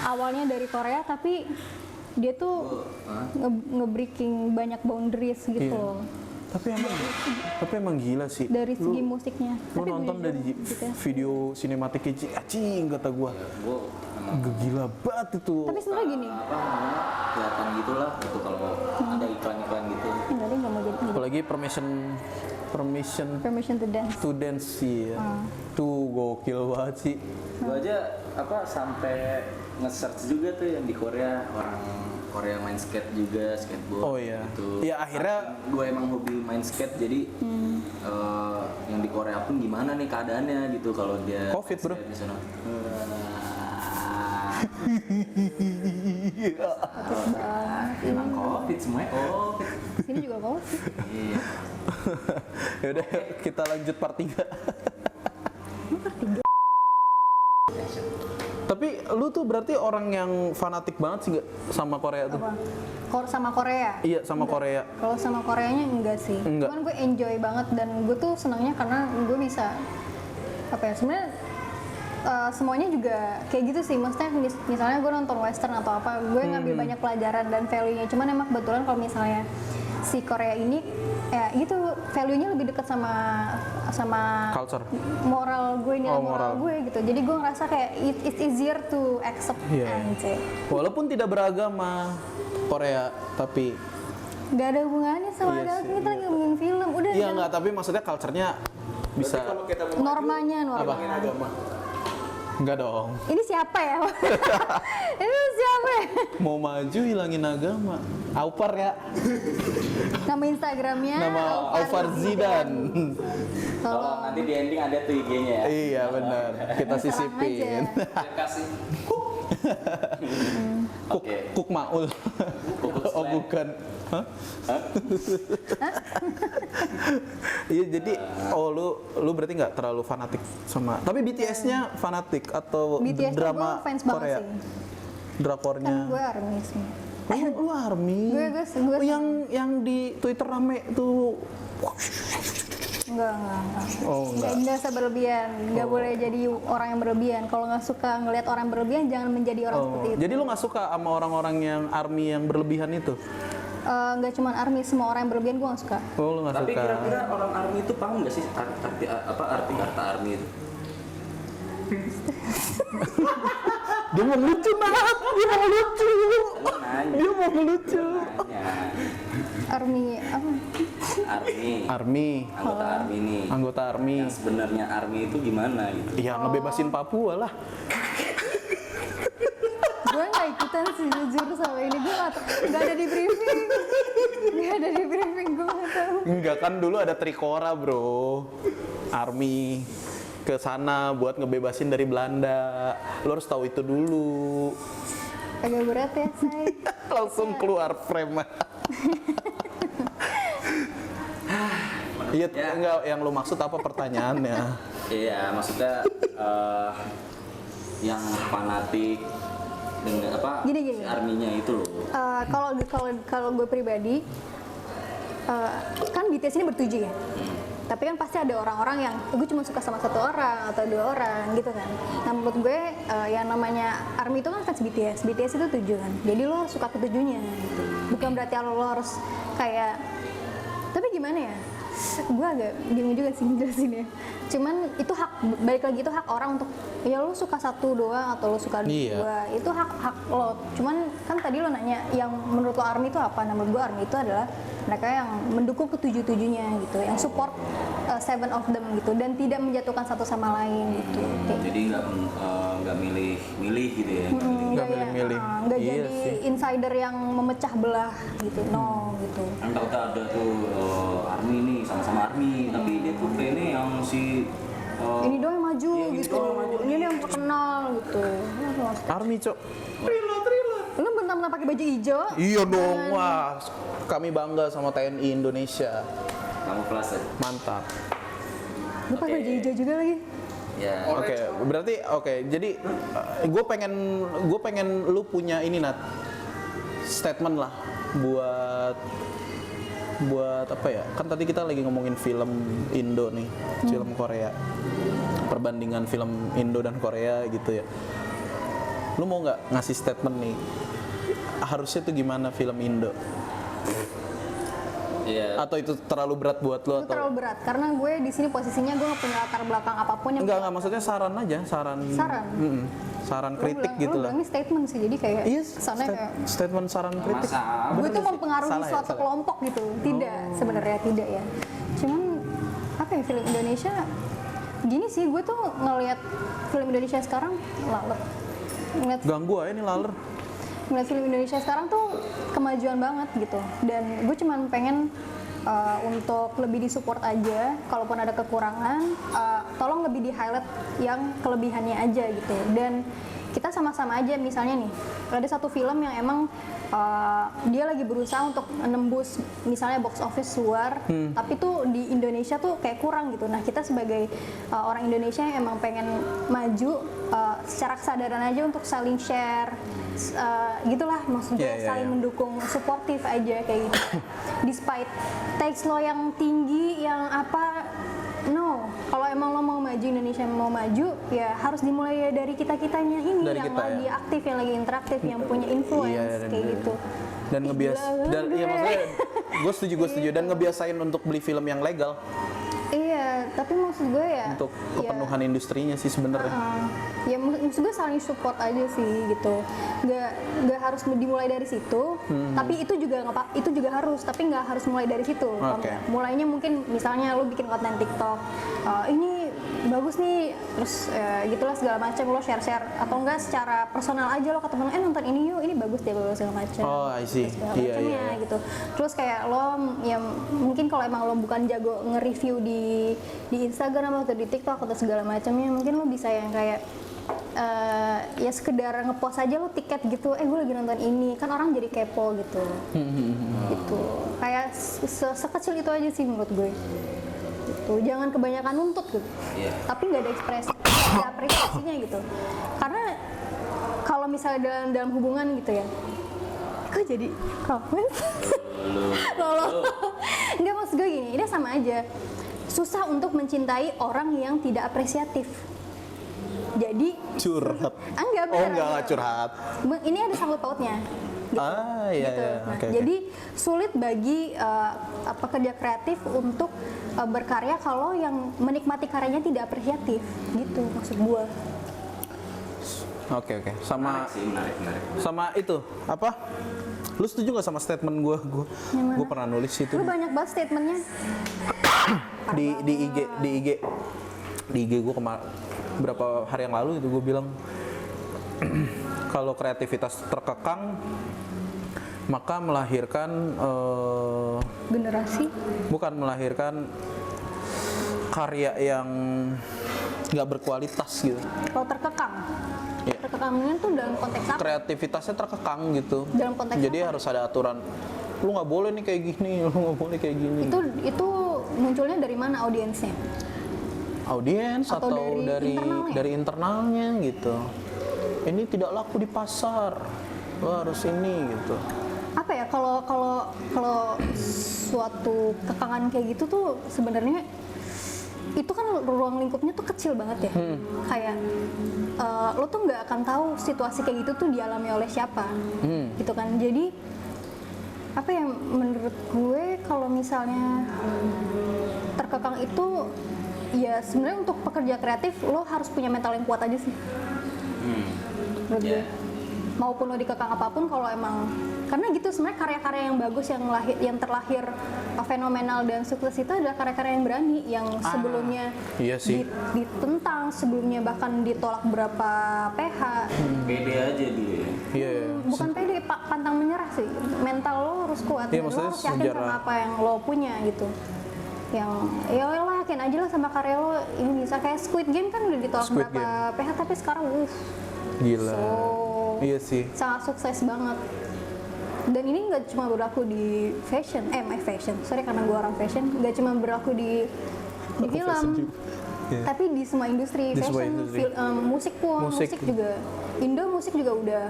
awalnya dari Korea tapi dia tuh nge-breaking banyak boundaries gitu Iya. loh. Tapi emang gila sih. Dari segi musiknya. Lu Tapi nonton jujur, dari BTS. video sinematiknya anjing kata gua. Gue emang Gila banget itu. Tapi sebenarnya gini, apa namanya kelihatan gitulah gitu kalau ada iklan-iklan gitu. enggak dia nggak mau jadi Apalagi permission permission to dance. to dance sih ya. Tuh gokil banget sih. Gue aja sampai nge-search juga tuh yang di Korea, orang Korea main skate juga, skateboard Oh iya. gitu. Ya akhirnya gue emang hobi main skate jadi yang di Korea pun gimana nih keadaannya gitu kalau dia Covid, bro. skate di sana. Emang Covid semuanya Covid. Sini juga kau sih. Iya. ya udah kita lanjut part 3. Tapi lu tuh berarti orang yang fanatik banget sih nggak sama Korea tuh? Apa? Sama Korea. Iya sama Korea. Kalau sama Koreanya enggak sih. Enggak. Cuman gue enjoy banget dan gue tuh senangnya karena gue bisa apa ya sebenarnya semuanya juga kayak gitu sih. Maksudnya misalnya gue nonton western atau apa, gue ngambil banyak pelajaran dan value-nya. Cuman emang kebetulan kalau misalnya si Korea ini ya gitu value-nya lebih dekat sama Culture. moral gue, nilai Oh, moral moral. gue gitu. Jadi gue ngerasa kayak it's easier to accept Iya. anjay. Walaupun tidak beragama Korea, tapi Gak ada hubungannya sama Iya agama, sih, kita lagi ngomongin film. Udah iya jangan- nggak. Tapi maksudnya culture-nya bisa. normanya. Enggak dong. Ini siapa ya? Ini siapa ya? Mau maju hilangin agama. Aupar ya. Nama Instagramnya Nama Aupar Zidan. Kalau nanti di ending ada tuh IG-nya ya. Iya benar. Kita Serang sisipin. aja. Terima kasih. Oke. Kuk Maul. Oh bukan. Hah? Iya jadi lu berarti nggak terlalu fanatik sama. Tapi BTS-nya fanatik atau BTS tuh drama gue fans banget Korea? sih. Drakornya. Kan gue ARMY sih. Lu ARMY. Gue Oh, yang di Twitter rame tuh. Enggak. Oh, enggak. Enggak usah berlebihan. Enggak boleh jadi orang yang berlebihan. Kalau nggak suka ngelihat orang berlebihan, jangan menjadi orang seperti itu. Jadi lu nggak suka sama orang-orang yang ARMY yang berlebihan itu? Nggak cuma ARMY, semua orang yang berlebihan gue nggak suka. Oh, lu nggak Tapi suka. kira-kira orang ARMY itu paham nggak sih arti kata ARMY itu? Dia mau lucu, Nat. Dia mau lucu. Nanya. Dia mau lucu. Nanya. Army apa? Army. Anggota Army nih. Anggota Army. Yang sebenarnya Army itu gimana gitu? Ya ngebebasin Papua lah. Gue nggak ikutan sih jujur sama ini, gue nggak ada di briefing, gue nggak tahu. Enggak, kan dulu ada Trikora, bro. Army ke sana buat ngebebasin dari Belanda. Lo harus tahu itu dulu. Agak berat ya, say. Langsung keluar frame. Iya, Ya. enggak, yang lo maksud apa pertanyaannya? Iya, maksudnya yang fanatik dengan apa? Gini. Si Army-nya itu loh. Kalau gue pribadi, kan BTS ini bertujuh ya. Tapi kan pasti ada orang-orang yang gue cuma suka sama satu orang atau dua orang gitu kan. Nah menurut gue yang namanya ARMY itu kan fans BTS. BTS itu 7 kan. Jadi lo suka ke 7-nya gitu. Bukan berarti lo harus kayak, tapi gimana ya? Gue agak bingung juga sih jelasin ya. Cuman itu hak, balik lagi itu hak orang untuk ya lo suka satu doang atau lo suka dua. Itu hak lo. Cuman kan tadi lo nanya yang menurut lo ARMY itu apa? Nah menurut gue ARMY itu adalah mereka yang mendukung ketujuh-tujuhnya gitu, yang support seven of them gitu, dan tidak menjatuhkan satu sama lain gitu. Jadi nggak milih-milih gitu ya? Nggak milih-milih. Nggak Iya jadi sih. insider yang memecah belah gitu, no gitu. Kan takutnya ada tuh Army nih, sama-sama Army, tapi dia tuh ini yang si Ini doang yang maju Iya, ini gitu, doang yang maju. ini yang terkenal gitu. Army, Cok. Lu bentar-bentar pakai baju hijau? Iya dong, wah. Kami bangga sama TNI Indonesia. kamuflase. Mantap. Lu pakai baju hijau juga lagi? Ya. Oke, berarti jadi gue pengen lu punya ini, Nat, statement lah buat apa ya? Kan tadi kita lagi ngomongin film Indo nih, film Korea. Perbandingan film Indo dan Korea gitu ya. Lu mau nggak ngasih statement nih? Harusnya tuh gimana film Indo? Iya. Atau itu terlalu berat buat lo? Itu terlalu berat karena gue di sini posisinya gue nggak punya latar belakang apapun yang Enggak, maksudnya saran aja, saran. Saran kritik gitu Lu lah. bilangnya statement sih, jadi kayak Iya, kesannya kayak statement saran kritik. Masalah. gue Bener tuh nggak sih? mempengaruhi Salah ya, suatu salah. kelompok gitu. Tidak, sebenarnya tidak ya. Cuman apa ya, film Indonesia gini sih, gue tuh ngelihat film Indonesia sekarang laler. Ganggu aja nih laler. Ngeliat film Indonesia sekarang tuh kemajuan banget gitu, dan gue cuman pengen untuk lebih disupport aja. Kalaupun ada kekurangan, tolong lebih di highlight yang kelebihannya aja gitu. Dan kita sama-sama aja, misalnya nih ada satu film yang emang dia lagi berusaha untuk menembus misalnya box office luar, tapi tuh di Indonesia tuh kayak kurang gitu. Nah kita sebagai orang Indonesia yang emang pengen maju, secara kesadaran aja untuk saling share, gitulah maksudnya. Yeah, saling yeah. mendukung, suportif aja kayak gitu. Despite tax lo yang tinggi, yang apa, no. Kalau emang lo mau maju, Indonesia mau maju, ya harus dimulai dari kita-kitanya ini, Dari yang kita, lagi ya. aktif, yang lagi interaktif, yang punya influence Iya, kayak gitu. Dan ngebias Gila dan banget. iya maksudnya gue setuju dan ngebiasain untuk beli film yang legal Iya, tapi maksud gue ya untuk ya, kepenuhan industrinya sih sebenarnya. ya maksud gue saling support aja sih gitu. Nggak harus dimulai dari situ, tapi itu juga itu juga harus, tapi nggak harus mulai dari situ. Oke. Mulainya mungkin misalnya lo bikin konten TikTok, ini bagus nih, terus gitulah segala macam, lo share atau enggak secara personal aja lo ke temen, nonton ini yuk, ini bagus deh, segala macam. Oh, I see. Segala Iya, macamnya iya. gitu. Terus kayak lo ya mungkin kalau emang lo bukan jago nge-review di Instagram atau di TikTok atau segala macamnya, mungkin lo bisa yang kayak ya sekedar ngepost aja lo tiket gitu, gue lagi nonton ini, kan orang jadi kepo gitu. Gitu. Kayak sekecil itu aja sih menurut gue. Gitu. Jangan kebanyakan nuntut gitu. Iya. Tapi nggak ada ada apresiasinya gitu. Karena kalau misalnya dalam hubungan gitu ya, kok jadi comment? Loh. Nggak, maksud gue gini, ini sama aja. Susah untuk mencintai orang yang tidak apresiatif. Jadi Curhat. enggak, Oh beneran. enggak curhat. Ini ada sangkut pautnya. Gitu. Iya Gitu. iya. Nah, Oke, oke. jadi sulit bagi pekerja kreatif untuk berkarya kalau yang menikmati karyanya tidak apresiatif. Gitu maksud gua. Oke. Sama Menarik. sama itu apa? Lu setuju nggak sama statement gue? Yang mana? Gue pernah nulis itu Lu banyak banget statementnya. di IG gue berapa hari yang lalu itu gue bilang kalau kreativitas terkekang maka melahirkan Generasi. bukan melahirkan karya yang nggak berkualitas gitu. Kalau terkekang. Iya. Terkekangnya tuh dalam konteks apa? Kreativitasnya terkekang gitu. Dalam konteks Jadi apa? harus ada aturan. Lu nggak boleh nih kayak gini, lu nggak boleh kayak gini. Itu munculnya dari mana audiensnya? Audiens Atau atau dari internalnya? dari internalnya gitu. Ini tidak laku di pasar. Lu harus ini gitu. Apa ya, kalau suatu kekangan kayak gitu tuh sebenarnya itu kan ruang lingkupnya tuh kecil banget ya. Kayak lo tuh nggak akan tahu situasi kayak gitu tuh dialami oleh siapa, gitu kan. Jadi apa yang menurut gue kalau misalnya terkekang itu ya sebenarnya untuk pekerja kreatif lo harus punya mental yang kuat aja sih. Menurut gue. Maupun lo dikekang apapun, kalau emang karena gitu sebenarnya karya-karya yang bagus yang terlahir fenomenal dan sukses itu adalah karya-karya yang berani, yang sebelumnya Iya sih. ditentang, sebelumnya bahkan ditolak berapa PH. Pede aja dulu ya. Iya. Bukan pede, pantang menyerah sih. Mental lo harus kuat, Iya, dan lo maksudnya harus yakin sejarah. sama apa yang lo punya gitu. Yang ya lo yakin aja lah sama karya lo ini bisa. Kayak Squid Game kan udah ditolak Squid berapa PH tapi sekarang Gila. so Iya sih. sangat sukses banget. Dan ini nggak cuma berlaku di fashion, sorry karena gue orang fashion, nggak cuma berlaku di Aku fashion film, juga. Iya. tapi di semua industri, Di semua fashion, industri. musik pun, Musik. musik juga, Indo musik juga udah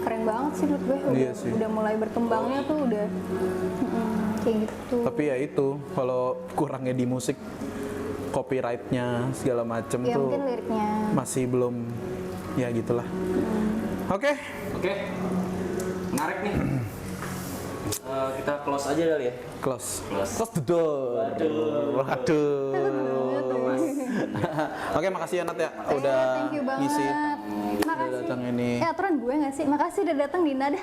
keren banget sih menurut gue, Iya sih. udah mulai berkembangnya tuh udah kayak gitu. Tapi ya itu, kalau kurangnya di musik, copyright-nya segala macem Ya tuh mungkin liriknya. masih belum, ya gitulah. Oke. Oke. Menarik nih. Kita close aja kali ya. Close. Close. Close the door. Waduh. Oke, makasih ya Nat ya, udah Thank you banget. ngisi. Makasih. datang ini. Aturan gue nggak sih? Makasih udah datang di Nada.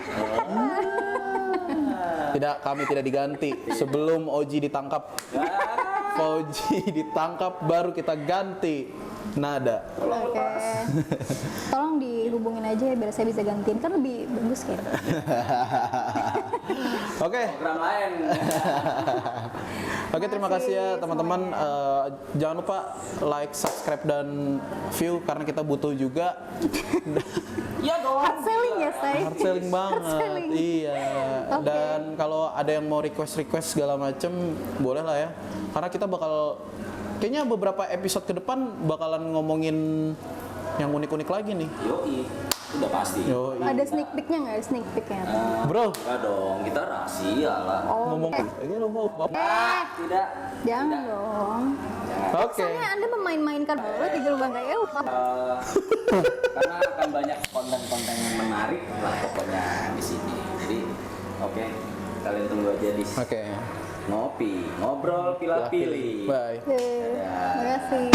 Tidak, kami tidak diganti. Sebelum Oji ditangkap, Oji ditangkap baru kita ganti Nada. Oke. Tolong dihubungin aja ya biar saya bisa gantiin, kan lebih bagus kayak. Oke. Program lain. Oke, terima kasih ya teman-teman. Jangan lupa like, subscribe dan view karena kita butuh juga. Ya dong. Hard selling ya, say. Hard selling banget. Hard selling. Iya. Oke. Dan kalau ada yang mau request segala macem, boleh lah ya. Karena kita bakal kayaknya beberapa episode ke depan bakalan ngomongin yang unik-unik lagi nih. Yoi. Udah pasti. Yo, Ada sneak peeknya nggak? Sneak peeknya. bro, Enggak dong, kita rahasia lah. Oh, ngomong ini lo mau. Tidak. jangan dong. Oke. Soalnya Anda memain-mainkan bola di gelombang kayak Karena akan banyak konten-konten yang menarik lah pokoknya di sini. Jadi, oke, kalian tunggu aja di Oke. ngopi, ngobrol, pilih-pilih. Bye. Terima kasih.